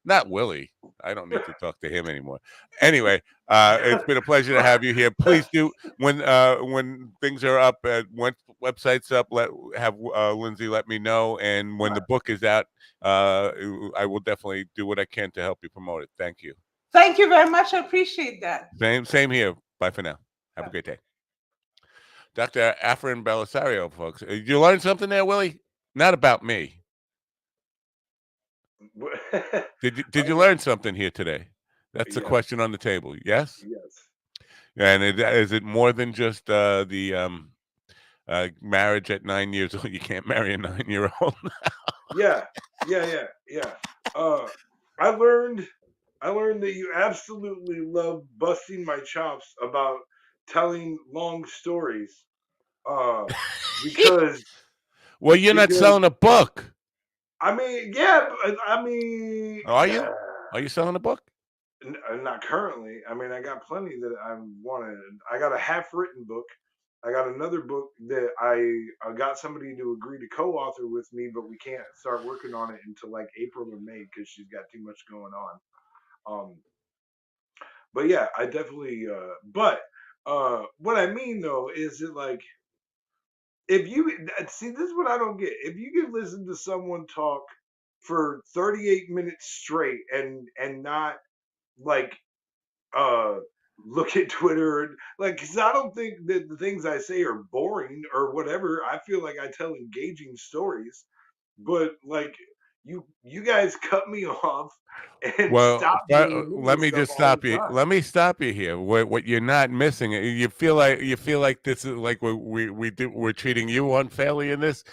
not Willie. I don't need to talk to him anymore. Anyway, it's been a pleasure to have you here. Please do when things are up, when website's up, have Lindsay let me know, and when the book is out, I will definitely do what I can to help you promote it. Thank you. Thank you very much. I appreciate that. Same here. Bye for now. Have a great day. Dr. Afrin Belisario, folks. Did you learn something there, Willie? Not about me. Did you learn something here today? That's the question on the table. Yes? Yes. And is it more than just the marriage at 9 years old? You can't marry a 9-year-old now. Yeah. I learned that you absolutely love busting my chops about telling long stories. Because well, you're not selling a book. I mean, yeah. I mean, are you? Are you selling a book? Not currently. I mean, I got plenty that I wanted. I got a half-written book. I got another book that I got somebody to agree to co-author with me, but we can't start working on it until like April or May because she's got too much going on. But yeah, I definitely. But what I mean though is that like, if you see, this is what I don't get. If you can listen to someone talk for 38 minutes straight and not like look at Twitter and like, because I don't think that the things I say are boring or whatever. I feel like I tell engaging stories, but like you guys cut me off and stop. Let me just stop you. Let me stop you here. What you're not missing, you feel like this is like we're treating you unfairly in this.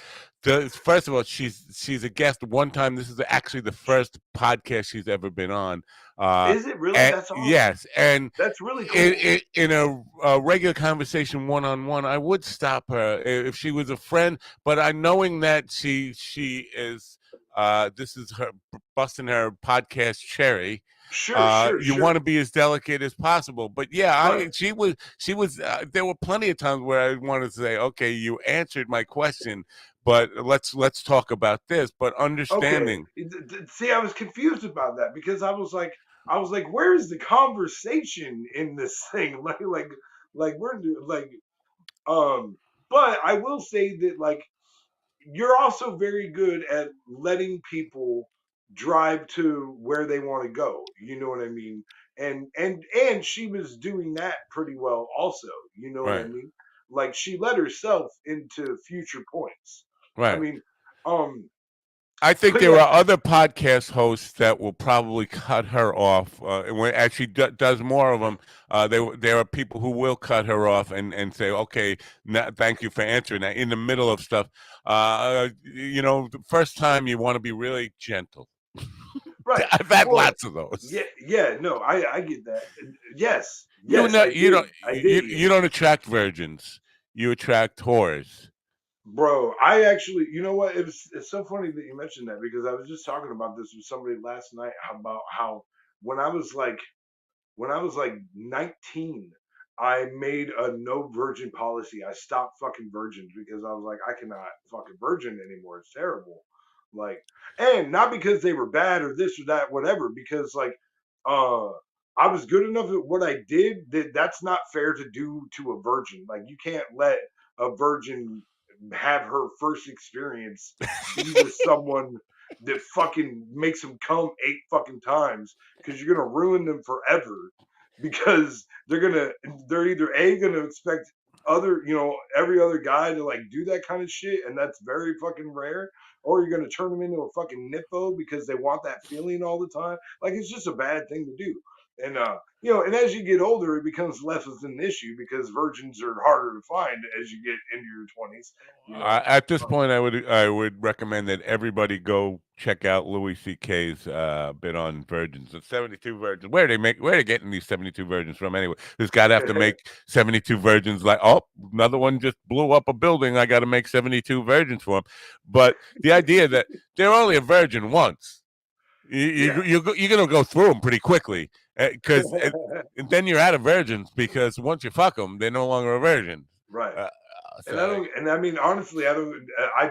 First of all, she's a guest one time. This is actually the first podcast she's ever been on. Is it really? That's awesome. Yes, and that's really cool. In a regular conversation, one-on-one, I would stop her if she was a friend. But knowing that she is this is her busting her podcast cherry. Sure. You want to be as delicate as possible, but yeah, Right. she was. There were plenty of times where I wanted to say, "Okay, you answered my question, but let's talk about this." But understanding, See, I was confused about that because I was like, where is the conversation in this thing? Like we're like, but I will say that like you're also very good at letting people drive to where they want to go. You know what I mean? And she was doing that pretty well also. You know what I right, mean? Like she let herself into future points. I right. mean, I think but there yeah, are other podcast hosts that will probably cut her off. As she does more of them, there are people who will cut her off and say, "Okay, thank you for answering that." In the middle of stuff, the first time you want to be really gentle. right. I've had Well, lots of those. yeah. No, I get that. Yes, You yes, know, I did. I did, you Ian. don't attract virgins. You attract whores. Bro, I actually, you know what? It's so funny that you mentioned that because I was just talking about this with somebody last night about how when I was like when I was like 19, I made a no virgin policy. I stopped fucking virgins because I was like, I cannot fucking virgin anymore. It's terrible. Like, and not because they were bad or this or that, whatever, because like, uh, I was good enough at what I did that that's not fair to do to a virgin. Like, you can't let a virgin have her first experience be with someone that fucking makes them come 8 fucking times because you're gonna ruin them forever because they're either gonna expect every other guy to like do that kind of shit and that's very fucking rare, or you're gonna turn them into a fucking nippo because they want that feeling all the time. Like it's just a bad thing to do. And and as you get older, it becomes less of an issue because virgins are harder to find as you get into your 20s. At this point, I would recommend that everybody go check out Louis C.K.'s bit on virgins. The 72 virgins. Where are they getting these 72 virgins from anyway? This guy'd have to make 72 virgins. Like, oh, another one just blew up a building. I got to make 72 virgins for him. But the idea that they're only a virgin once. You're gonna go through them pretty quickly because then you're out of virgins because once you fuck them, they're no longer a virgin. Right. So, And I mean, honestly, I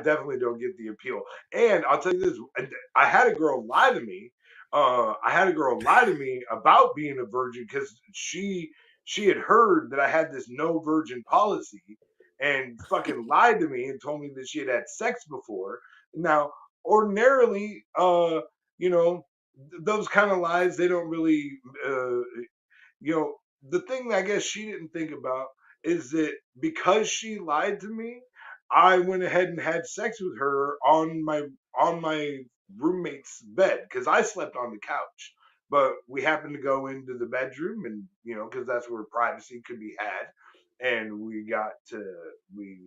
definitely don't get the appeal. And I'll tell you this: I had a girl lie to me. I had a girl lie to me about being a virgin because she had heard that I had this no virgin policy and fucking lied to me and told me that she had had sex before. Now, ordinarily, those kind of lies they don't really, the thing that I guess she didn't think about is that because she lied to me, I went ahead and had sex with her on my roommate's bed because I slept on the couch. But we happened to go into the bedroom and because that's where privacy could be had. And we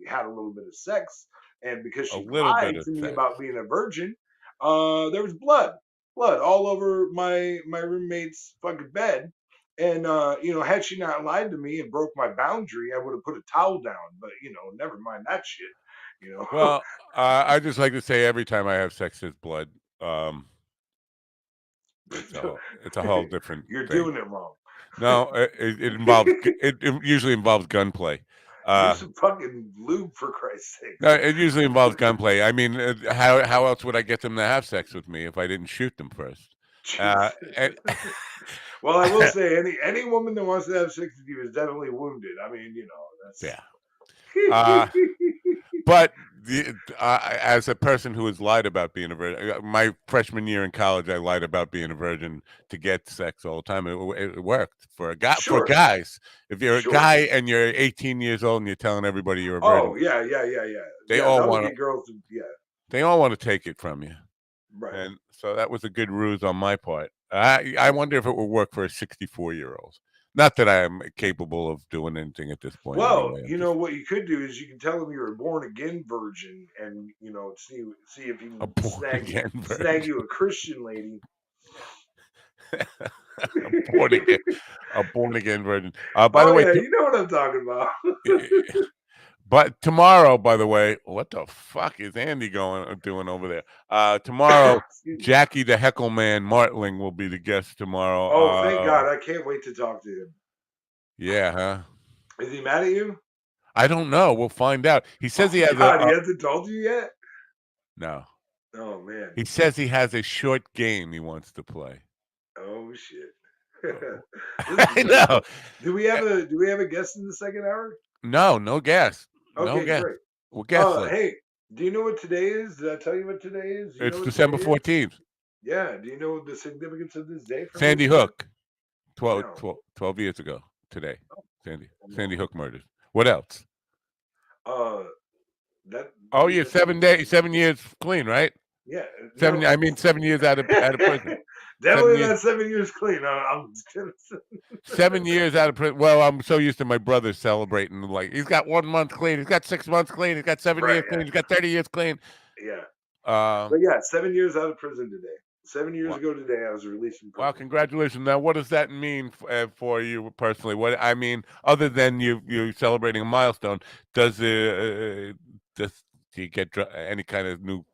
had a little bit of sex. And because a she little bit lied of to me sex. about being a virgin, there was blood all over my roommate's fucking bed. And had she not lied to me and broke my boundary, I would have put a towel down. But never mind that shit. Well, I just like to say every time I have sex, there's blood. It's a whole different You're thing. doing it wrong. No, it involves it usually involves gunplay. Use some fucking lube for Christ's sake. No, it usually involves gunplay. I mean, how else would I get them to have sex with me if I didn't shoot them first? And, Well, I will say any woman that wants to have sex with you is definitely wounded. I mean, that's yeah. But as a person who has lied about being a virgin, my freshman year in college, I lied about being a virgin to get sex all the time. It worked for a guy. Sure. For guys, if you're a guy and you're 18 years old and you're telling everybody you're a virgin, oh yeah. They all that'll want get girls. They all want to take it from you. Right. And so that was a good ruse on my part. I wonder if it would work for a 64-year-old. Not that I am capable of doing anything at this point. Well, anyway. what you could do is you can tell them you're a born again virgin, and see if you can snag you a Christian lady. a born again virgin. By the way, you know what I'm talking about. But tomorrow, by the way, what the fuck is Andy doing over there? Tomorrow, Jackie the Heckle Man Martling will be the guest tomorrow. Oh, thank God! I can't wait to talk to him. Yeah, huh? Is he mad at you? I don't know. We'll find out. He says he has God, he hasn't told you yet. No. Oh man. He says he has a short game he wants to play. Oh shit. I know. Do we have a guest in the second hour? No guest. No Okay, guest. great. We're guestless. Hey, do you know what today is? Did I tell you what today is? You know It's what December today is? 14th. Yeah. Do you know the significance of this day for Sandy me? Hook. No. 12 years ago today. Oh, Sandy Hook murders. What else? That. Oh, yeah, 7 years clean, right? Yeah. 7 no. I mean 7 years out of prison. Definitely not 7 years clean. I'm 7 years out of prison. Well, I'm so used to my brother celebrating, like, he's got 1 month clean, he's got 6 months clean, he's got 7 years clean, he's got 30 years clean. Yeah. But yeah, 7 years out of prison today. 7 years ago today, I was released from prison. Wow, congratulations. Now, what does that mean for you personally? What I mean, other than you celebrating a milestone, do you get any kind of new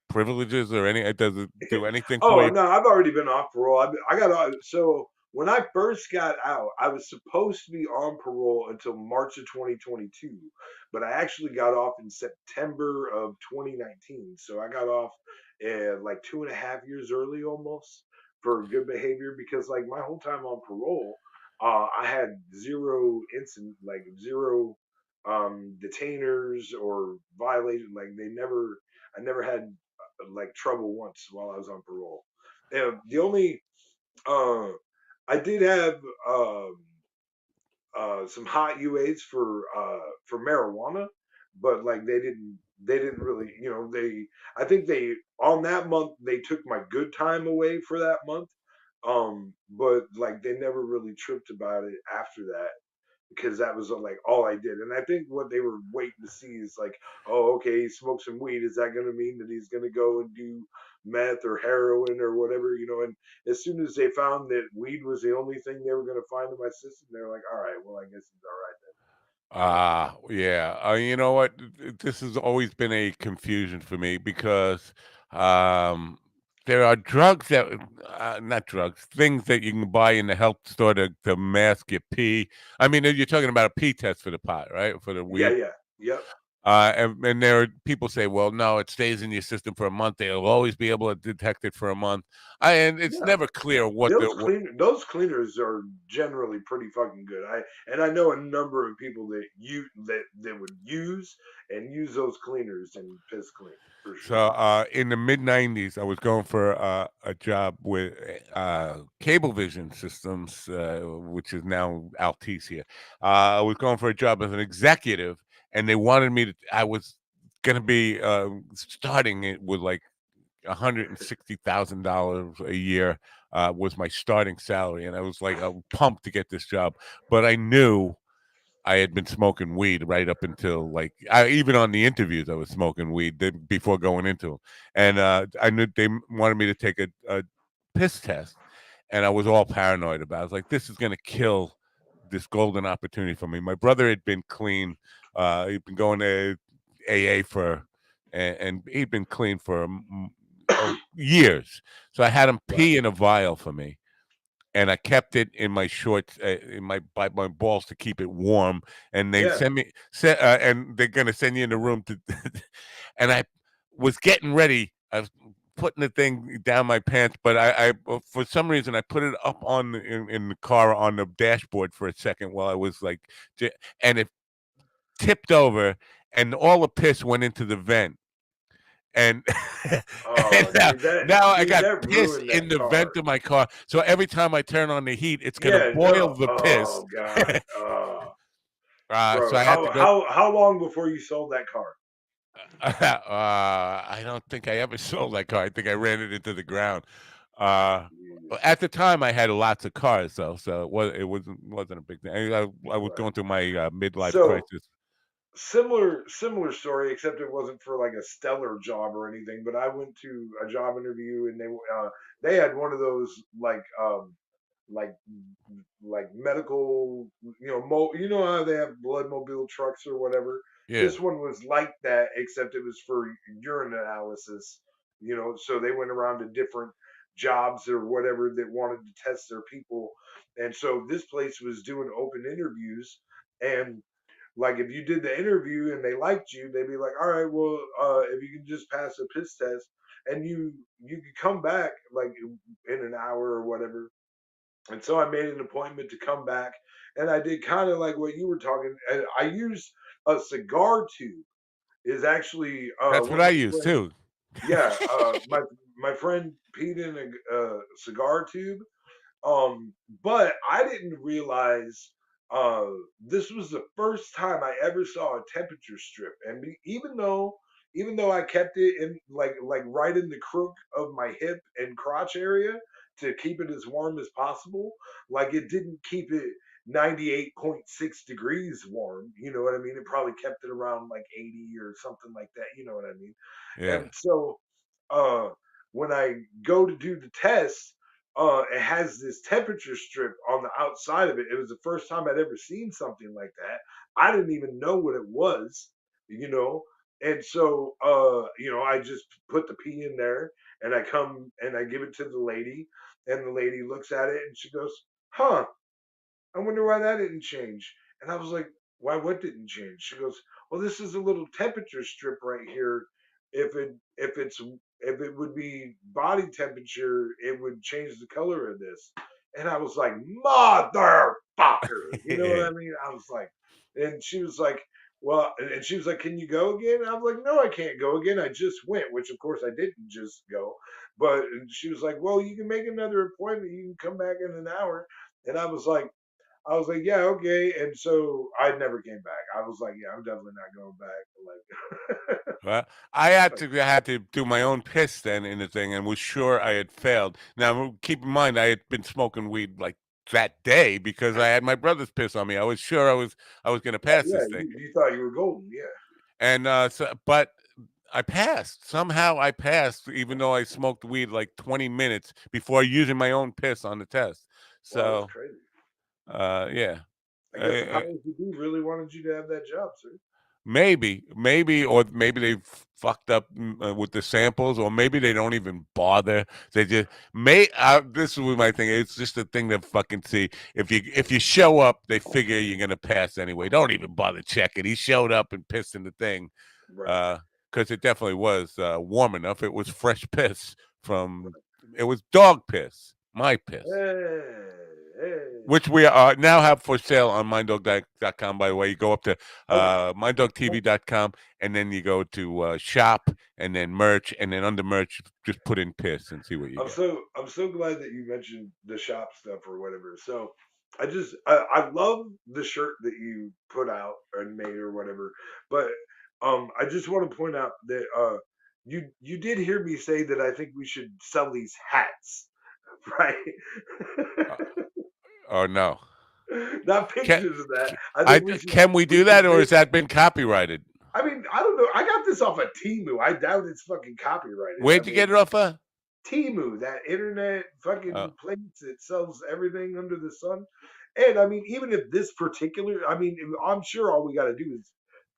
privileges or does it do anything for you? No, I've already been off parole. I got out. So when I first got out, I was supposed to be on parole until March of 2022, but I actually got off in September of 2019. So I got off like 2.5 years early almost for good behavior because like my whole time on parole, I had zero incident, like zero detainers or violations. Like I never had like trouble once while I was on parole. And the only I did have some hot UAs for marijuana, but like they didn't really, you know, I think they on that month they took my good time away for that month. But like they never really tripped about it after that because that was like all I did. And I think what they were waiting to see is like, oh, okay, he smoked some weed. Is that going to mean that he's going to go and do meth or heroin or whatever, you know? And as soon as they found that weed was the only thing they were going to find in my system, they're like, all right, well, I guess he's all right then. Yeah. You know what? This has always been a confusion for me because there are drugs that, not drugs, things that you can buy in the health store to mask your pee. I mean, you're talking about a pee test for the pot, right? For the weed. Yeah. Yep. And there are people say, well, no, it stays in your system for a month. They'll always be able to detect it for a month. And it's never clear what those cleaners are generally pretty fucking good. I know a number of people that would use those cleaners and piss clean for sure. So in the mid '90s, I was going for a job with Cablevision Systems, which is now Altice here. I was going for a job as an executive, and they wanted me to. I was going to be starting it with like $160,000 a year was my starting salary, and I was like, I was pumped to get this job, but I knew I had been smoking weed right up until like even on the interviews I was smoking weed before going into them, and I knew they wanted me to take a piss test, and I was all paranoid about it. I was like, this is going to kill this golden opportunity for me. My brother had been clean. He'd been going to AA and he'd been clean for years. So I had him pee in a vial for me, and I kept it in my shorts, by my balls to keep it warm. And they and they're gonna send you in the room to, and I was getting ready. I was putting the thing down my pants, but I for some reason I put it up in the car on the dashboard for a second while I was like, and it tipped over, and all the piss went into the vent. And, now I got piss in the vent of my car. So every time I turn on the heat, it's gonna boil the piss. Oh God. Bro, so I had to go. How long before you sold that car? I don't think I ever sold that car. I think I ran it into the ground. At the time, I had lots of cars, though, so it wasn't a big thing. I was going through my midlife crisis. Similar story, except it wasn't for like a stellar job or anything. But I went to a job interview, and they had one of those like like medical, you know how they have blood mobile trucks or whatever. Yeah. This one was like that, except it was for urine analysis. So they went around to different jobs or whatever that wanted to test their people, and so this place was doing open interviews, and like if you did the interview and they liked you, they'd be like, all right, well, if you can just pass a piss test, and you could come back like in an hour or whatever. And so I made an appointment to come back, and I did kind of like what you were talking. And I used a cigar tube. Is actually That's one what of I my use friends. too. Yeah, my friend peed in a cigar tube, but I didn't realize uh, this was the first time I ever saw a temperature strip, and even though I kept it in like right in the crook of my hip and crotch area to keep it as warm as possible, like it didn't keep it 98.6 degrees warm. You know what I mean? It probably kept it around like 80 or something like that. You know what I mean? Yeah. And so uh, when I go to do the test, it has this temperature strip on the outside of it. It was the first time I'd ever seen something like that. I didn't even know what it was, you know. And so, I just put the pee in there, and I come and I give it to the lady, and the lady looks at it and she goes, "Huh? I wonder why that didn't change." And I was like, "Why? What didn't change?" She goes, "Well, this is a little temperature strip right here. If it would be body temperature, it would change the color of this." And I was like, "Motherfucker!" You know what I mean? I was like, and she was like, "Well," and she was like, "Can you go again?" And I was like, "No, I can't go again. I just went," which of course I didn't just go. But she was like, "Well, you can make another appointment. You can come back in an hour." And I was like, yeah, okay. And so I never came back. I was like, yeah, I'm definitely not going back. Like, Well, I had to do my own piss then in the thing, and was sure I had failed. Now, keep in mind, I had been smoking weed like that day because I had my brother's piss on me. I was sure I was going to pass yeah, this thing, you thought you were golden, yeah. and but I passed. Somehow I passed, even though I smoked weed like 20 minutes before using my own piss on the test. Wow, that's So, crazy. yeah. I guess the Uh, powers that be really wanted you to have that job, sir. Maybe, or maybe they fucked up with the samples, or maybe they don't even bother. They just may. This was my thing. It's just a thing to fucking see. If you show up, they figure you're gonna pass anyway. Don't even bother checking. He showed up and pissed in the thing, Right, because it definitely was warm enough. It was fresh piss from. It was dog piss, my piss, right. Hey. which we now have for sale on minddog.com. By the way, you go up to Okay. minddogtv.com, and then you go to shop, and then merch, and then under merch, just put in piss and see what you get. I'm so glad that you mentioned the shop stuff or whatever. So I love the shirt that you put out and made or whatever. But I just want to point out that you did hear me say that I think we should sell these hats, right? Or no? Not Can pictures of that. I think can we do should that, or make. has that been copyrighted? I mean, I don't know. I got this off of Timu. I doubt it's fucking copyrighted. I Where'd you get mean, it off of? Timu, that internet Uh, fucking place that sells everything under the sun. And I mean, even if this particular, I mean, I'm sure all we got to do is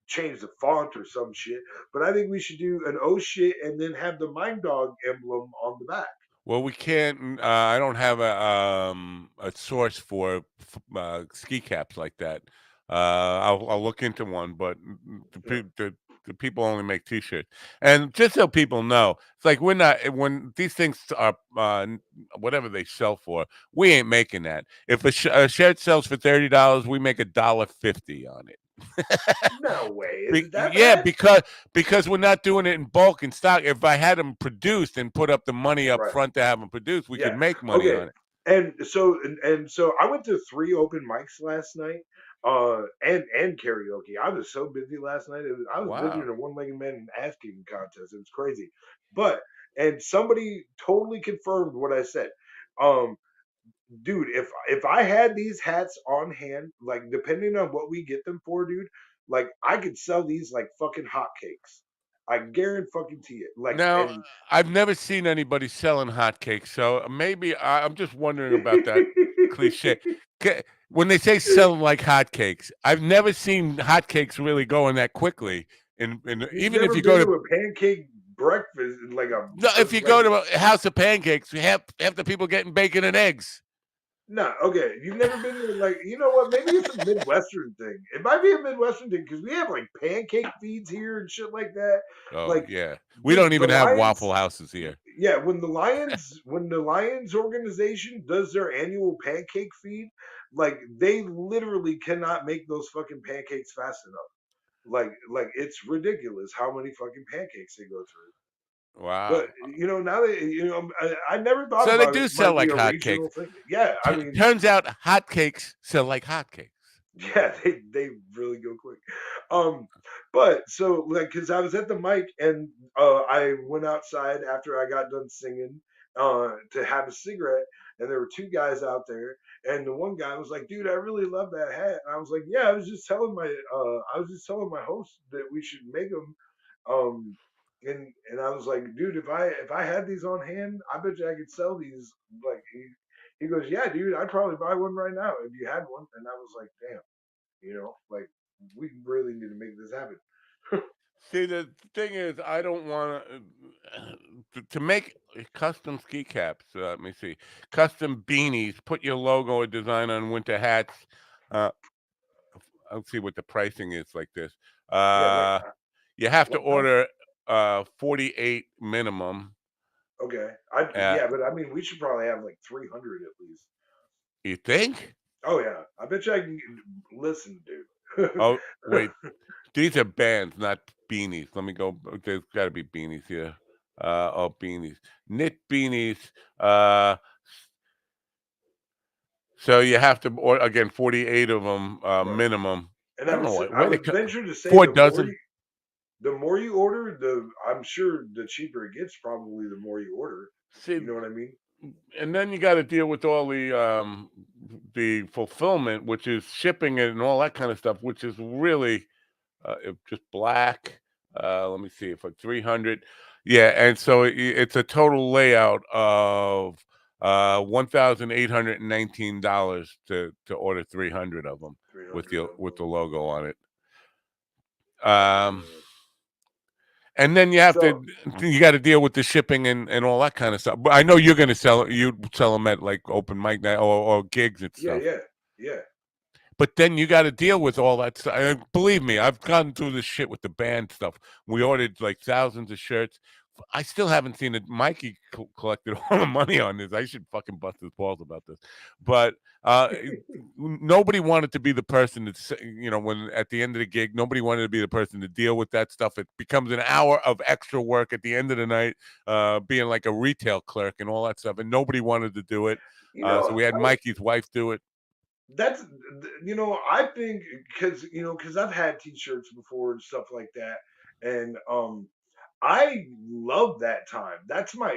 change the font or some shit. But I think we should do an oh shit and then have the Mind Dog emblem on the back. well, we can't. I don't have a source for ski caps like that. I'll look into one, but Yeah. the people only make T-shirts. And just so people know, it's like we're not when these things are whatever they sell for. We ain't making that. If a shirt sells for $30, we make $1.50 on it. No way. Is it that Yeah, bad? because we're not doing it in bulk and stock. If I had them produced and put up the money up Right. front to have them produced, we could Yeah. make money Okay. on it. And so I went to 3 open mics last night, and karaoke. I was so busy last night. I was busier Wow. than a one-legged man in an ass kicking contest. It was crazy. But and somebody totally confirmed what I said. Um, dude, if I had these hats on hand, like depending on what we get them for, dude, like I could sell these like fucking hotcakes. I guarantee it. Like Now, and I've never seen anybody selling hotcakes, so maybe I'm just wondering about that. cliche. When they say sell like hotcakes, I've never seen hotcakes really going that quickly. And You've even if never you been go to to a pancake breakfast, like no, if you go to a house of pancakes, half the people getting bacon and eggs. no, okay. You've never been to like, you know what? Maybe it's a Midwestern thing. It might be a Midwestern thing because we have like pancake feeds here and shit like that. Oh Like yeah, we don't dude, the even have Lions, Waffle Houses here. yeah, when the Lions organization does their annual pancake feed, like they literally cannot make those fucking pancakes fast enough. Like it's ridiculous how many fucking pancakes they go through. But Wow. you know, now that you know, I never thought So they about it. do It sell might be like a hotcakes. regional thing. Yeah, I mean, Turns out hotcakes sell like hotcakes. yeah, they really go quick. But so like, cause I was at the mic and I went outside after I got done singing to have a cigarette, and there were two guys out there, and the one guy was like, "Dude, I really love that hat." And I was like, "Yeah, I was just telling my host that we should make them." Um, and I was like, "Dude, if I had these on hand, I bet you I could sell these." Like he goes, "Yeah, dude, I'd probably buy one right now if you had one." And I was like, "Damn." You know, like we really need to make this happen. See, the thing is, I don't want to make custom ski caps. Let me see, custom beanies. Put your logo or design on winter hats. Uh, I'll see what the pricing is like this. Yeah, like Uh, you have to how, order 48 minimum. okay. Uh, Yeah, but I mean, we should probably have like 300 at least. you think? Oh yeah, I bet you I can listen, dude. Oh wait, these are bands, not beanies. Let me go. There's got to be beanies here. Oh, beanies, knit beanies. Uh, so you have to order again 48 of them Right. minimum. And I don't know I where they would cut venture to say 4 dozen. the more you order, the I'm sure the cheaper it gets. Probably the more you order. See, You know what I mean? and then you got to deal with all the fulfillment, which is shipping it and all that kind of stuff, which is really just black. Let me see if like 300. Yeah, and so it's a total layout of $1,819 to order 300 of them 300 of with the them. logo on it. Oh Um, man. and then So you got to deal with the shipping and all that kind of stuff. But I know you're going to you sell them at like open mic night or gigs and yeah, stuff. yeah. But then you got to deal with all that stuff. Believe me, I've gone through this shit with the band stuff. We ordered like thousands of shirts. I still haven't seen it. Mikey collected all the money on this. I should fucking bust his balls about this. But nobody wanted to be the person that, when at the end of the gig, nobody wanted to be the person to deal with that stuff. It becomes an hour of extra work at the end of the night, being like a retail clerk and all that stuff. And nobody wanted to do it. You know, So we had Mikey's wife do it. that's I think because I've had t-shirts before and stuff like that, and I love that time. That's my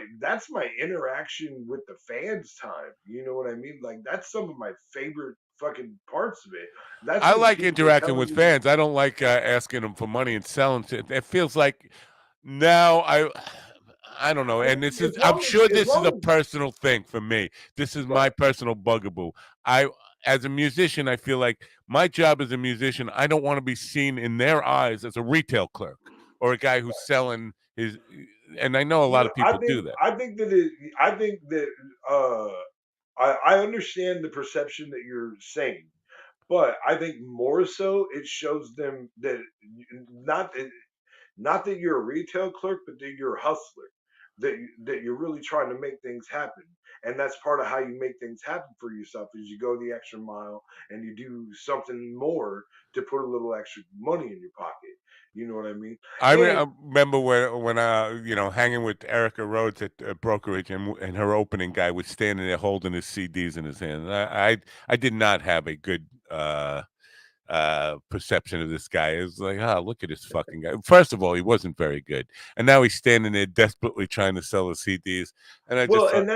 interaction with the fans time. You know what I mean? Like that's some of my favorite fucking parts of it. That's I when like people are interacting telling with me, fans. I don't like asking them for money and selling shit. It feels like now I don't know. And this is I'm sure as this is a long as personal thing for me. This is my right. personal bugaboo. I as a musician, I feel like my job as a musician, I don't want to be seen in their eyes as a retail clerk or a guy who's selling his and I know a lot of I people do think that. I think that uh I understand the perception that you're saying, but I think more so it shows them that not not that you're a retail clerk, but that you're a hustler. That you're really trying to make things happen, and that's part of how you make things happen for yourself. Is you go the extra mile and you do something more to put a little extra money in your pocket. You know what I mean? I And remember when hanging with Erica Rhodes at brokerage, and her opening guy was standing there holding his CDs in his hand. And I did not have a good perception of this guy. It was like, oh, look at this fucking guy. First of all, he wasn't very good, and now he's standing there desperately trying to sell the CDs. And I just well, thought, and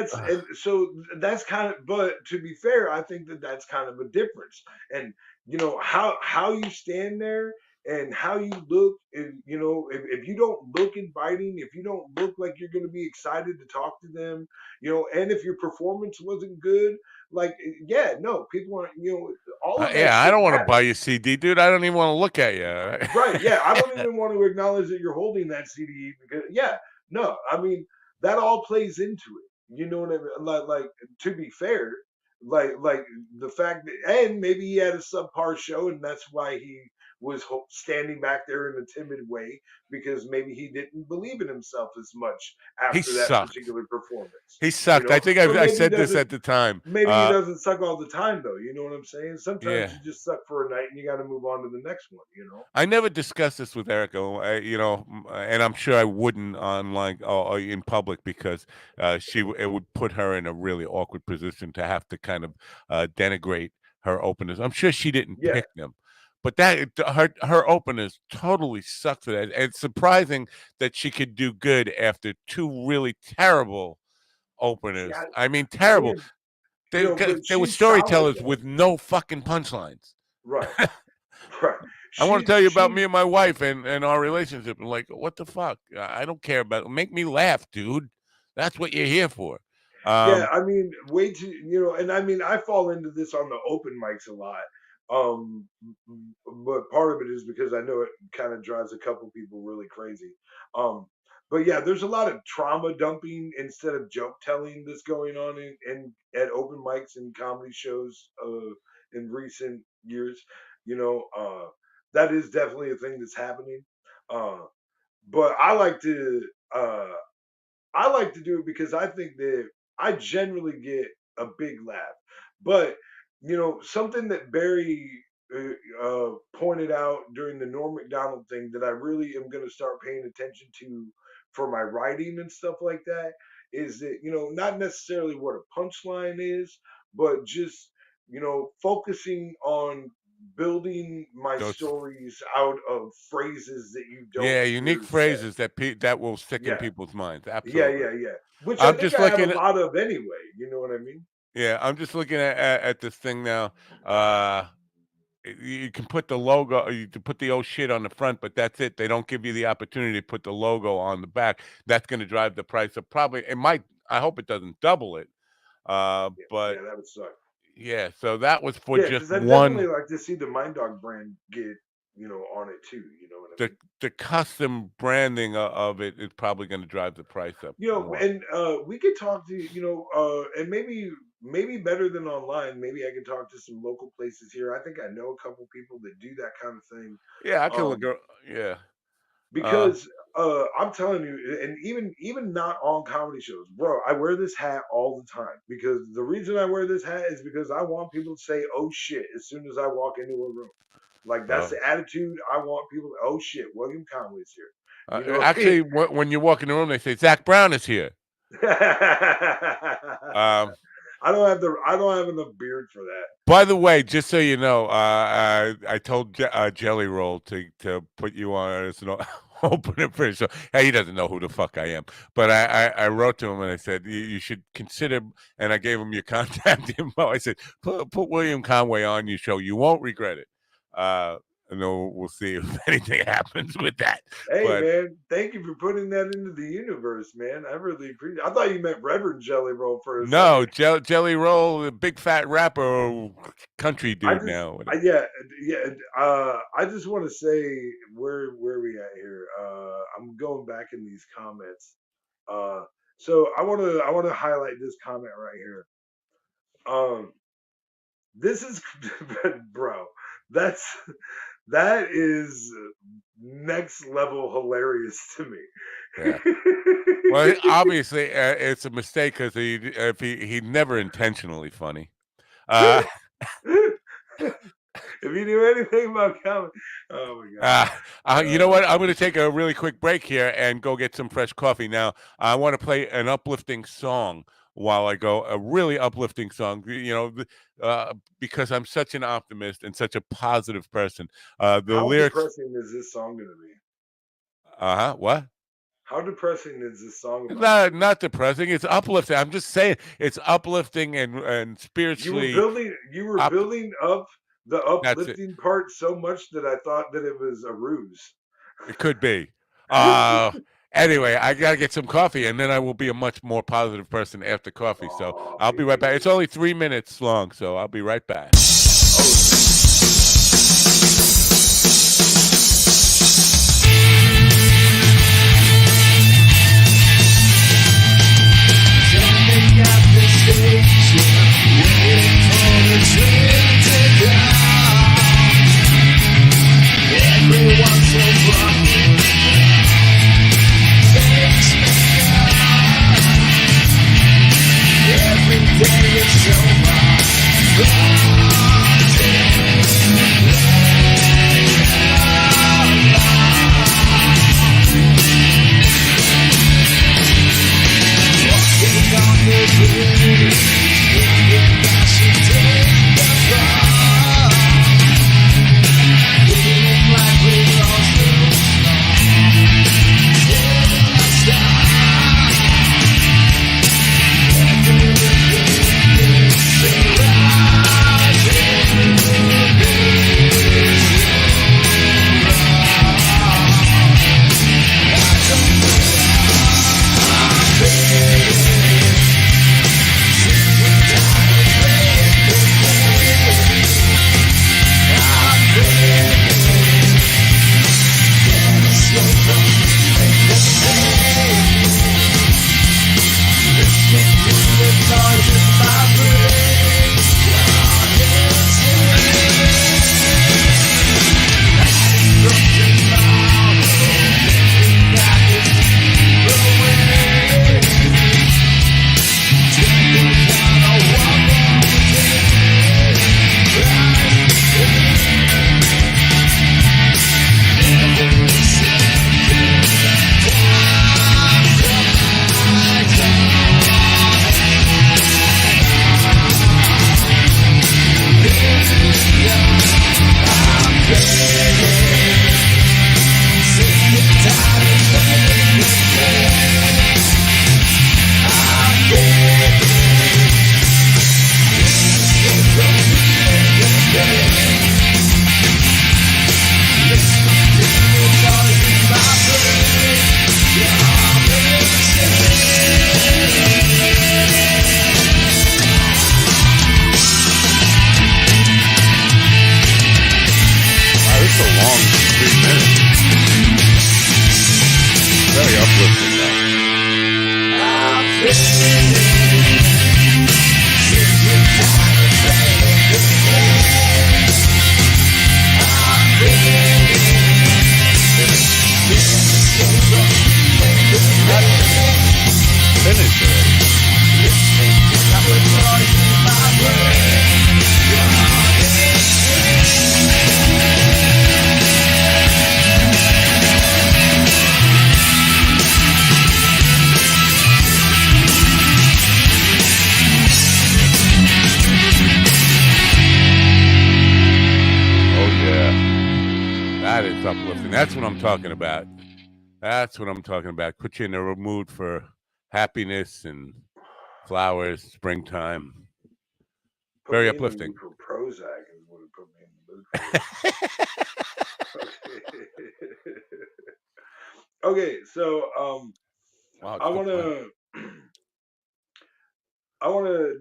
so that's kind of. But to be fair, I think that that's kind of a difference. And how you stand there and how you look, and if you don't look inviting, if you don't look like you're going to be excited to talk to them, and if your performance wasn't good, like, yeah, no, people aren't, all of that Yeah, I shit don't want to matters. buy you CD, dude. I don't even want to look at you. Right. Yeah. I don't even want to acknowledge that you're holding that CD because, yeah, no, I mean, that all plays into it. You know what I mean? Like to be fair, like the fact that, and maybe he had a subpar show and that's why he was standing back there in a timid way because maybe he didn't believe in himself as much He after that sucked. particular performance. He sucked. I think But I maybe he said this doesn't. at the time. Maybe he doesn't suck all the time, though. You know what I'm saying? Sometimes Yeah. you just suck for a night and you got to move on to the next one. I never discussed this with Erica, and I'm sure I wouldn't online or in public because it would put her in a really awkward position to have to kind of denigrate her openers. I'm sure she didn't Yeah. pick them, but that her openers totally sucked for that. And it's surprising that she could do good after two really terrible openers. Yeah, I mean, terrible. They but were she's solid, storytellers though. with no fucking punchlines. Right. Right. I want to tell you about me and my wife and our relationship. And like, what the fuck? I don't care about it. Make me laugh, dude. That's what you're here for. Yeah, I mean, way too, and I mean, I fall into this on the open mics a lot. But part of it is because I know it kind of drives a couple people really crazy. But yeah, there's a lot of trauma dumping instead of joke telling that's going on in at open mics and comedy shows in recent years. That is definitely a thing that's happening. Uh, but uh, I like to do it because I think that I generally get a big laugh. But something that Barry pointed out during the Norm Macdonald thing that I really am going to start paying attention to for my writing and stuff like that is that not necessarily what a punchline is, but just focusing on building my Those, stories out of phrases that you don't unique hear said. phrases that will stick in Yeah. people's minds. Yeah, Absolutely. yeah. Which I I'm think just I have a looking at. lot of anyway. You know what I mean? Yeah, I'm just looking at this thing now. You can put the logo, you can put the old shit on the front, but that's it. They don't give you the opportunity to put the logo on the back. That's going to drive the price up. Probably it might. I hope it doesn't double it. But Yeah, that would suck. yeah, so that was for Yeah, just because I one. definitely like to see the Mind Dog brand get on it too. You know what I mean? The custom branding of it is probably going to drive the price up. More. And we could talk to and maybe better than online. Maybe I can talk to some local places here. I think I know a couple people that do that kind of thing. Yeah, I can look. Yeah. Because I'm telling you, and even not on comedy shows, bro, I wear this hat all the time because the reason I wear this hat is because I want people to say, "Oh shit," as soon as I walk into a room. Like that's the attitude I want people. Oh shit, William Conway's here. Actually, when you walk in the room, they say Zach Brown is here. I don't have enough beard for that. By the way, just so you know, I told Jelly Roll to put you on as an opener for his show. Hey, he doesn't know who the fuck I am, but I wrote to him and I said you should consider, and I gave him your contact info. I said put William Conway on your show. You won't regret it. And then we'll see if anything happens with that. Hey, man, thank you for putting that into the universe, man. I really appreciate it. I thought you meant Reverend Jelly Roll for a second. No, Jelly Roll, the big fat rapper, country dude now. Yeah. I just want to say where we at here. I'm going back in these comments. So I want to highlight this comment right here. This is bro. That is next level hilarious to me. Yeah. Well, obviously, it's a mistake because he never intentionally funny. If you knew anything about comedy, oh my god! You know what? I'm going to take a really quick break here and go get some fresh coffee. Now, I want to play an uplifting song while I go. A really uplifting song, because I'm such an optimist and such a positive person. How depressing is this song going to be? What? How depressing is this song about? Not depressing. It's uplifting. I'm just saying it's uplifting and spiritually. You were building up the That's it. uplifting part so much that I thought that it was a ruse. It could be. Anyway, I gotta get some coffee, and then I will be a much more positive person after coffee. So I'll be right back. It's only 3 minutes long, so I'll be right back. That's what I'm talking about. That's what I'm talking about. Put you in a mood for happiness and flowers, springtime. Very uplifting. For Prozac is what it put me in the mood for. Okay, so wow, I want to.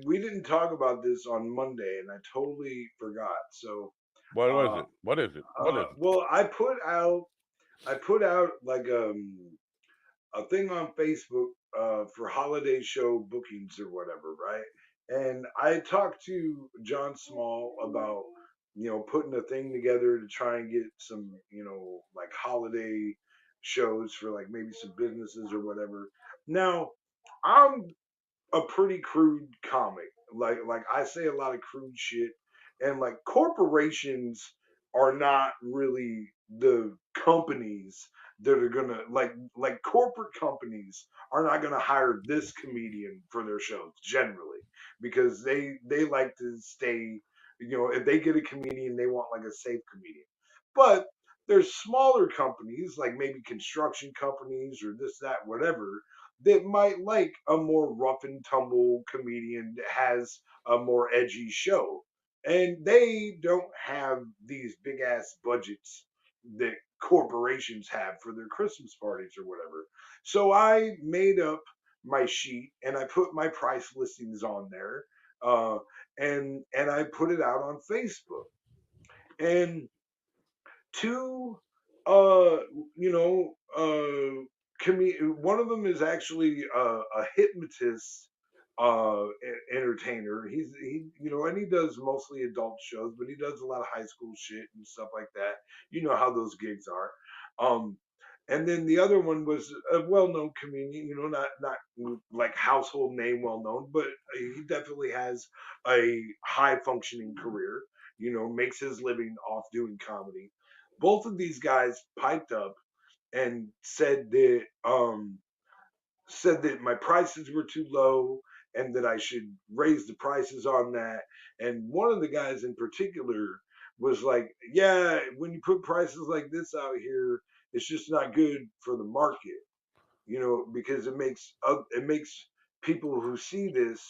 We didn't talk about this on Monday, and I totally forgot. So what was it? What is it? What is it? Well, I put out like a thing on Facebook for holiday show bookings or whatever, right? And I talked to John Small about putting a thing together to try and get some like holiday shows for like maybe some businesses or whatever. Now, I'm a pretty crude comic. Like I say a lot of crude shit, and like corporations are not really the companies that are gonna like corporate companies are not gonna hire this comedian for their shows generally because they like to stay, if they get a comedian they want like a safe comedian. But there's smaller companies like maybe construction companies or this that whatever that might like a more rough and tumble comedian that has a more edgy show. and they don't have these big ass budgets that corporations have for their Christmas parties or whatever. So I made up my sheet and I put my price listings on there, uh, and I put it out on Facebook. And two, uh, you know, one of them is actually a hypnotist, entertainer. And he does mostly adult shows, but he does a lot of high school shit and stuff like that. You know how those gigs are. Um, and then the other one was a well-known comedian. Not like household name well-known, but he definitely has a high-functioning career. Makes his living off doing comedy. Both of these guys piped up and said that my prices were too low and that I should raise the prices on that. And one of the guys in particular was like, "Yeah, when you put prices like this out here, it's just not good for the market, because it makes people who see this,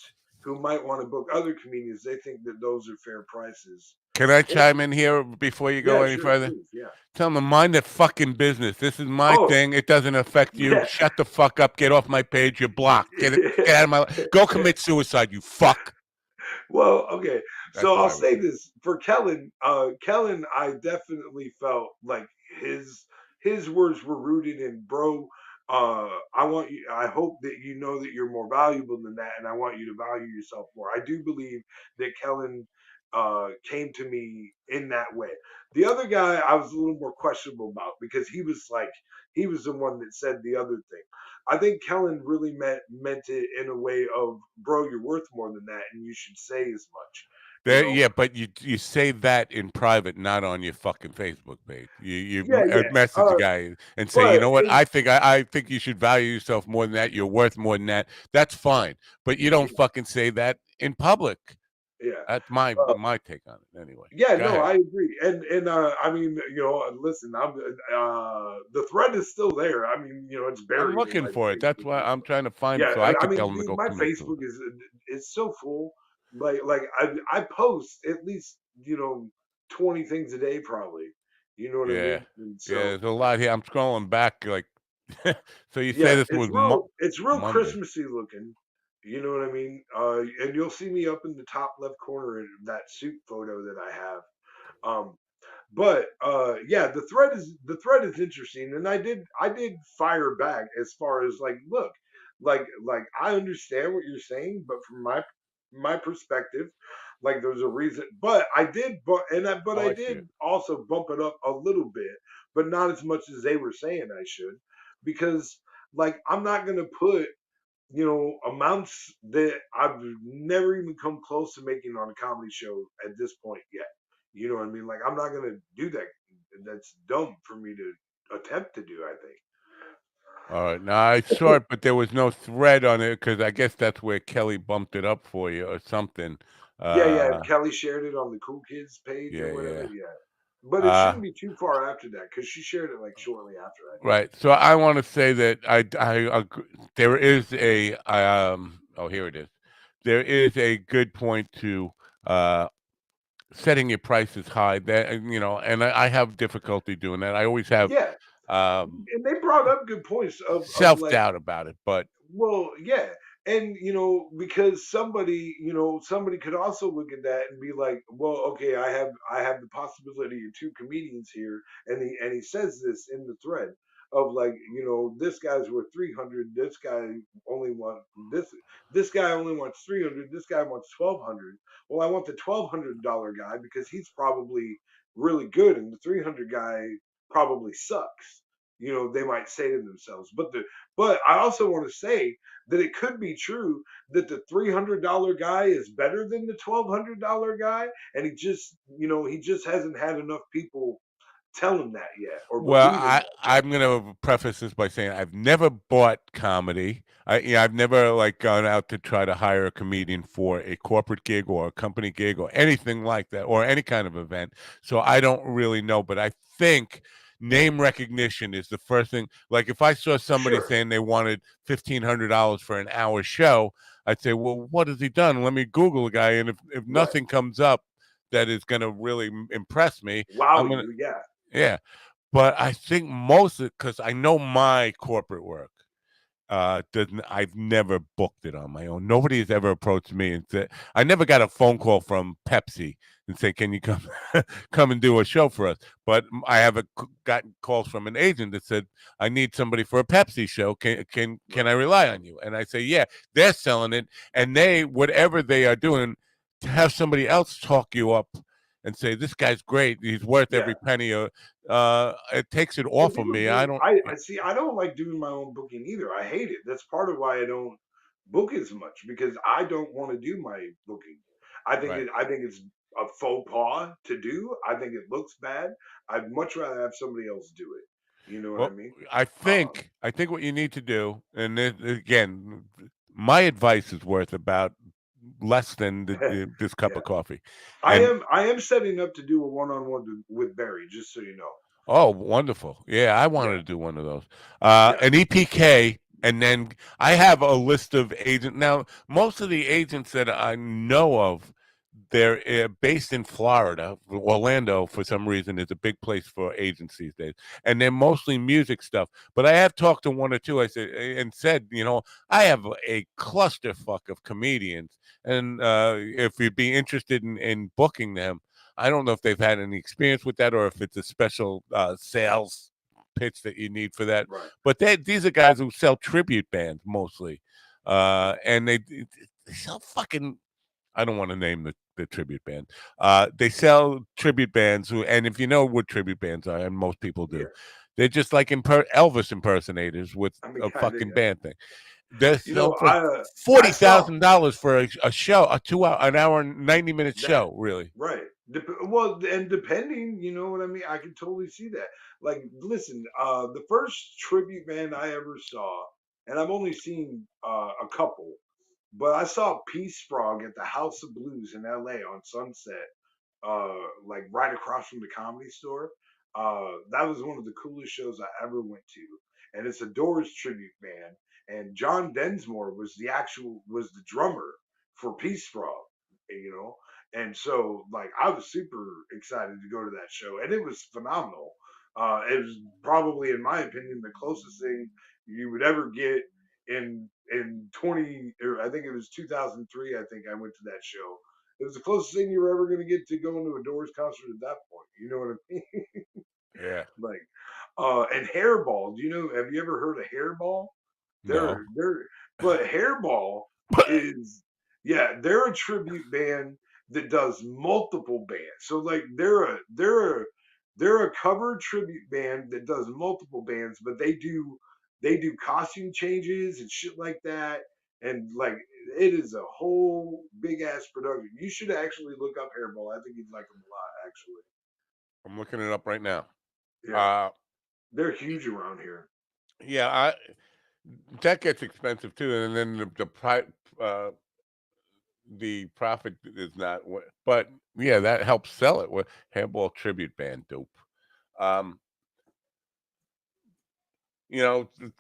who might want to book other comedians, they think that those are fair prices." Can I And chime in here before you go yeah, any sure, further? please, yeah. Tell them mind their fucking business. This is my Oh, thing. It doesn't affect you. yeah. Shut the fuck up. Get off my page. You're blocked. Get out of my. Go commit suicide. You fuck. Well, okay. That's So what I'll I would say say. this for Kellen. Kellen, I definitely felt like his words were rooted in, bro. I want you. I hope that you know that you're more valuable than that, and I want you to value yourself more. I do believe that Kellen came to me in that way. The other guy, I was a little more questionable about because he was the one that said the other thing. I think Kellen really meant it in a way of, bro, you're worth more than that, and you should say as much. You There, know? yeah, but you say that in private, not on your fucking Facebook page. Yeah, yeah. Message the guy and say, you But know what? I think you should value yourself more than that. You're worth more than that. That's fine, but you don't fucking say that in public. yeah. That's my Uh, my take on it. Anyway, yeah, go no, ahead. I agree. And I mean, listen, the thread is still there. I mean, it's I'm buried in looking my for it. That's Facebook why I'm anyway. trying to find it Yeah, so I I could tell mean, him to dude, go my commit Facebook suicide. is so full. Like I post at least 20 things a day probably. You know what I Yeah, mean? And yeah. so There's a lot here. I'm scrolling back like. So you say yeah, this was it's real Monday? Christmassy looking. You know what I mean? And you'll see me up in the top left corner in that suit photo that I have. Um, but yeah, the thread is interesting, and I did fire back as far as like, look, like I understand what you're saying, but from my perspective, like there's a reason. But I did, but Oh, I I see it. did also bump it up a little bit, but not as much as they were saying I should, because like I'm not gonna put amounts that I've never even come close to making on a comedy show at this point yet. You know what I mean? Like I'm not gonna do that. That's dumb for me to attempt to do, I think. All right. Now I saw it, but there was no thread on it because I guess that's where Kelly bumped it up for you or something. Yeah, yeah. Uh, Kelly shared it on the Cool Kids page or yeah, whatever. yeah. Yeah, but it Uh, shouldn't be too far after that because she shared it like shortly after, I think. right. So I want to say that I agree. There is a oh, here it is. There is a good point to uh setting your prices high. That and I have difficulty doing that. I always have Yeah, um and they brought up good points of self like, doubt about it, but well, yeah. And because somebody could also look at that and be like, well, okay, I have the possibility of two comedians here, and he says this in the thread of like, this guy's worth 300, this this guy only wants 300, this guy wants 1,200. Well, I want the $1,200 guy because he's probably really good, and the 300 guy probably sucks. They might say to themselves, but I also want to say that it could be true that the $300 guy is better than the $1,200 guy, and he just hasn't had enough people tell him that yet or well, believe in that yet. I'm gonna preface this by saying I've never bought comedy. I've never like gone out to try to hire a comedian for a corporate gig or a company gig or anything like that or any kind of event. So I don't really know, but I think name recognition is the first thing. Like if I saw somebody Sure. saying they wanted $1,500 for an hour show, I'd say, well, what has he done? Let me Google the guy, and if Right. nothing comes up, that is going to really impress me. Wow, I'm gonna, yeah. yeah. But I think most of because I know my corporate work. Doesn't I've never booked it on my own. Nobody has ever approached me and said I never got a phone call from Pepsi and say, "Can you come come and do a show for us?" But I have gotten calls from an agent that said, "I need somebody for a Pepsi show. Can I rely on you?" And I say, "Yeah." They're selling it, and they whatever they are doing to have somebody else talk you up and say, "This guy's great. He's worth every penny." It takes it Well, off of people me. do. I don't. I see. I don't like doing my own booking either. I hate it. That's part of why I don't book as much because I don't want to do my booking. Right. I think it's a faux pas to do. I think it looks bad. I'd much rather have somebody else do it. You know what I Well, mean? I think what you need to do, and again, my advice is worth about less than this cup Yeah. of coffee. And I am setting up to do a one-on-one with Barry, just so you know. oh, wonderful! Yeah, I wanted Yeah. to do one of those. Yeah. An EPK, and then I have a list of agents. Now, most of the agents that I know of, they're based in Florida. Orlando, for some reason, is a big place for agents these days, and they're mostly music stuff. But I have talked to one or two. I said and said, I have a clusterfuck of comedians, and if you'd be interested in booking them, I don't know if they've had any experience with that or if it's a special sales pitch that you need for that. Right. But these are guys who sell tribute bands mostly, and they sell fucking. I don't want to name the tribute band. They sell tribute bands and if you know what tribute bands are, and most people do, Yeah. they're just like Elvis impersonators with I mean, a kind of. fucking Yeah. band thing. They You sell know, for I saw $40,000 for a show, an hour and 90-minute that. show. Really, Right. Well, and depending, you know what I mean? I can totally see that. Like, listen, the first tribute band I ever saw, and I've only seen a couple, but I saw Peace Frog at the House of Blues in LA on Sunset, like right across from the Comedy Store. That was one of the coolest shows I ever went to, and it's a Doors tribute band. And John Densmore was the drummer for Peace Frog, you know. And so, like, I was super excited to go to that show, and it was phenomenal. It was probably, in my opinion, the closest thing you would ever get in 20, or I think it was 2003. I think I went to that show. It was the closest thing you were ever going to get to going to a Doors concert at that point. You know what I mean? yeah, Like, and Hairball. Do you know? Have you ever heard of Hairball? no, But Hairball is, yeah, they're a tribute band that does multiple bands. So like they're a cover tribute band that does multiple bands, but they do costume changes and shit like that. And like it is a whole big ass production. You should actually look up Hairball. I think you'd like them a lot, actually. I'm looking it up right now. Yeah, Uh, they're huge around here. yeah, that gets expensive too, and then the profit is not what, but yeah, that helps sell it. With Handball tribute band, dope. Um,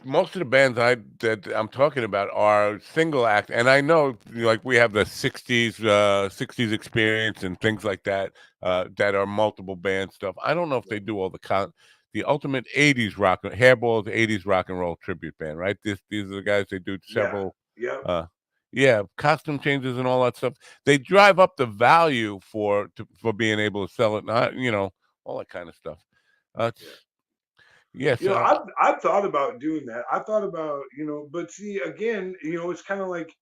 most of the bands that I'm talking about are single act, and I know like we have the '60s experience and things like that that are multiple band stuff. I don't know if they do all the ultimate '80s rock. Hairball's '80s rock and roll tribute band, right? These are the guys they do Yeah, several. yeah, Uh, yeah, costume changes and all that stuff. They drive up the value for being able to sell it, not all that kind of stuff. yeah. Yes. You know, I've thought about doing that. I thought about, but see again, it's kind of like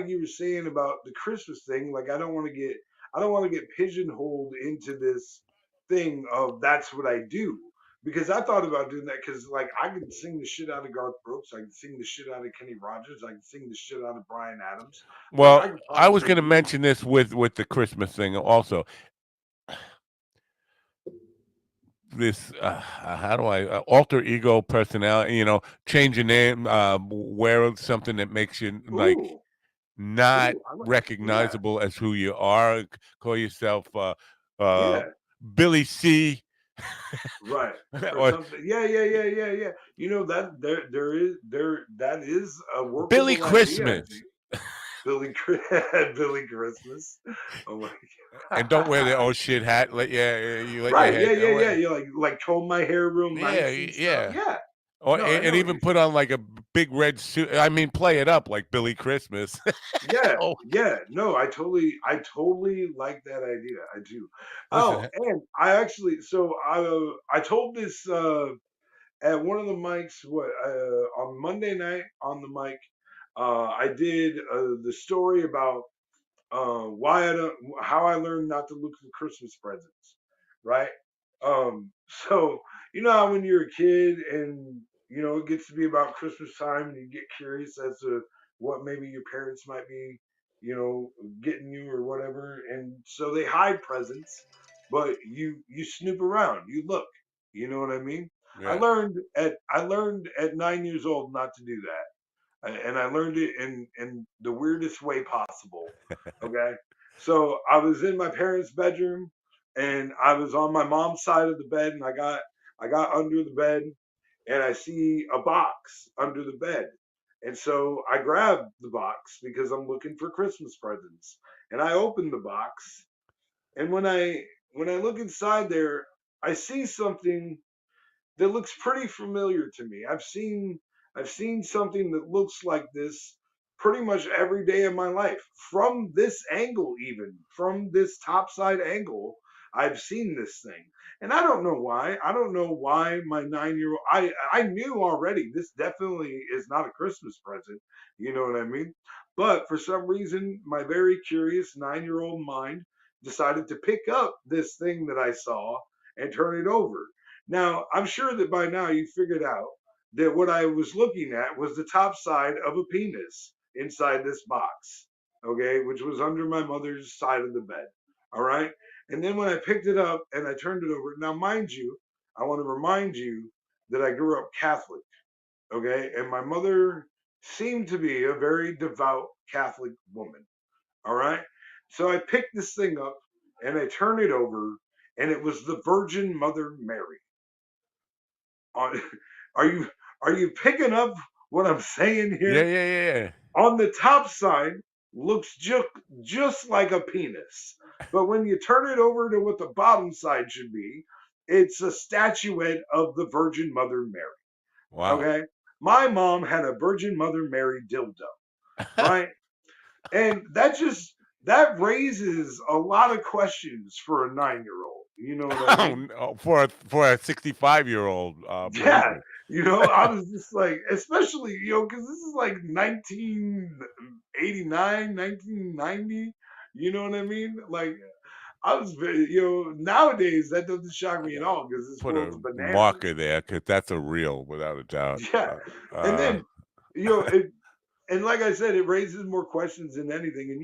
you were saying about the Christmas thing. Like I don't want to get pigeonholed into this thing of that's what I do. Because I thought about doing that because like I can sing the shit out of Garth Brooks, I can sing the shit out of Kenny Rogers, I can sing the shit out of Brian Adams. Like I Well, could I was going to probably mention this with the Christmas thing also. This how do I alter ego personality? Change your name, wear something that makes you like ooh, not ooh, I like, yeah, recognizable as who you are. Call yourself yeah. Billy C. Right. Or or something. Yeah. You know that there is a Billy workable idea, I Christmas. think. Billy Christmas. Oh my God. And don't wear the oh shit hat. You let your Right, head go. yeah. You like comb my hair real nice and stuff. Yeah. Or, No, I and know what even you're put saying. on like a big red suit. I mean, play it up like Billy Christmas. Yeah, Oh, yeah. No, I totally like that idea. I do. Oh, listen, and I told this at one of the mics on Monday night on the mic. I did the story about why I don't, how I learned not to look for Christmas presents, right? So you know how when you're a kid and it gets to be about Christmas time and you get curious as to what maybe your parents might be, getting you or whatever, and so they hide presents, but you snoop around, you look, you know what I mean? yeah. I learned at 9 years old not to do that, and I learned it in the weirdest way possible. Okay, so I was in my parents' bedroom, and I was on my mom's side of the bed, and I got under the bed, and I see a box under the bed, and so I grabbed the box because I'm looking for Christmas presents, and I opened the box, and when I look inside there, I see something that looks pretty familiar to me. I've seen something that looks like this pretty much every day of my life. From this angle, even from this topside angle, I've seen this thing. And I don't know why. I don't know why my 9-year-old I knew already this definitely is not a Christmas present. You know what I mean? But for some reason, my very curious 9-year-old mind decided to pick up this thing that I saw and turn it over. Now, I'm sure that by now you figured out that what I was looking at was the top side of a penis inside this box, okay, which was under my mother's side of the bed. All right. And then when I picked it up and I turned it over, now, mind you, I want to remind you that I grew up Catholic, okay, and my mother seemed to be a very devout Catholic woman. All right. So I picked this thing up and I turned it over, and it was the Virgin Mother Mary. On, are you are you picking up what I'm saying Yeah, here? yeah. On the top side looks just like a penis, but when you turn it over to what the bottom side should be, it's a statuette of the Virgin Mother Mary. Wow. Okay, my mom had a Virgin Mother Mary dildo, right? And that raises a lot of questions for a 9-year-old. You know what I Oh, mean? no, for a 65-year-old, believe Yeah, me. I was just like, especially, because this is like 1989, 1990. You know what I mean? Like, I was very, nowadays that doesn't shock me at all because this Put world's a marker bananas. there because that's a real, without a doubt. Yeah, and then, you know, it, and like I said, it raises more questions than anything. And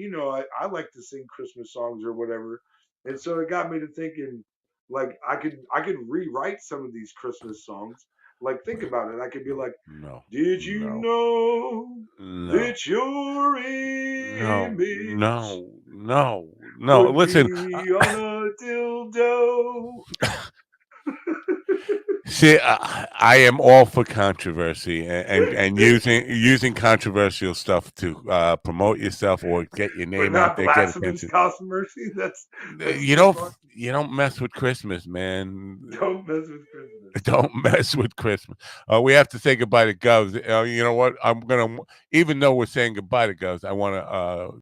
I like to sing Christmas songs or whatever, and so it got me to thinking, like I could rewrite some of these Christmas songs. Like, think about it. I could be like, No, "Did you no, know no, that your no, image no. could Listen, be on a dildo?" see, I am all for controversy and using controversial stuff to promote yourself or get your But name out not there, get blasphemous attention. cost mercy. That's You too don't far. mess with Christmas, man. Don't mess with Christmas. Don't mess with Christmas. We have to say goodbye to Govs. You know what? I'm gonna, even though we're saying goodbye to Govs, I want to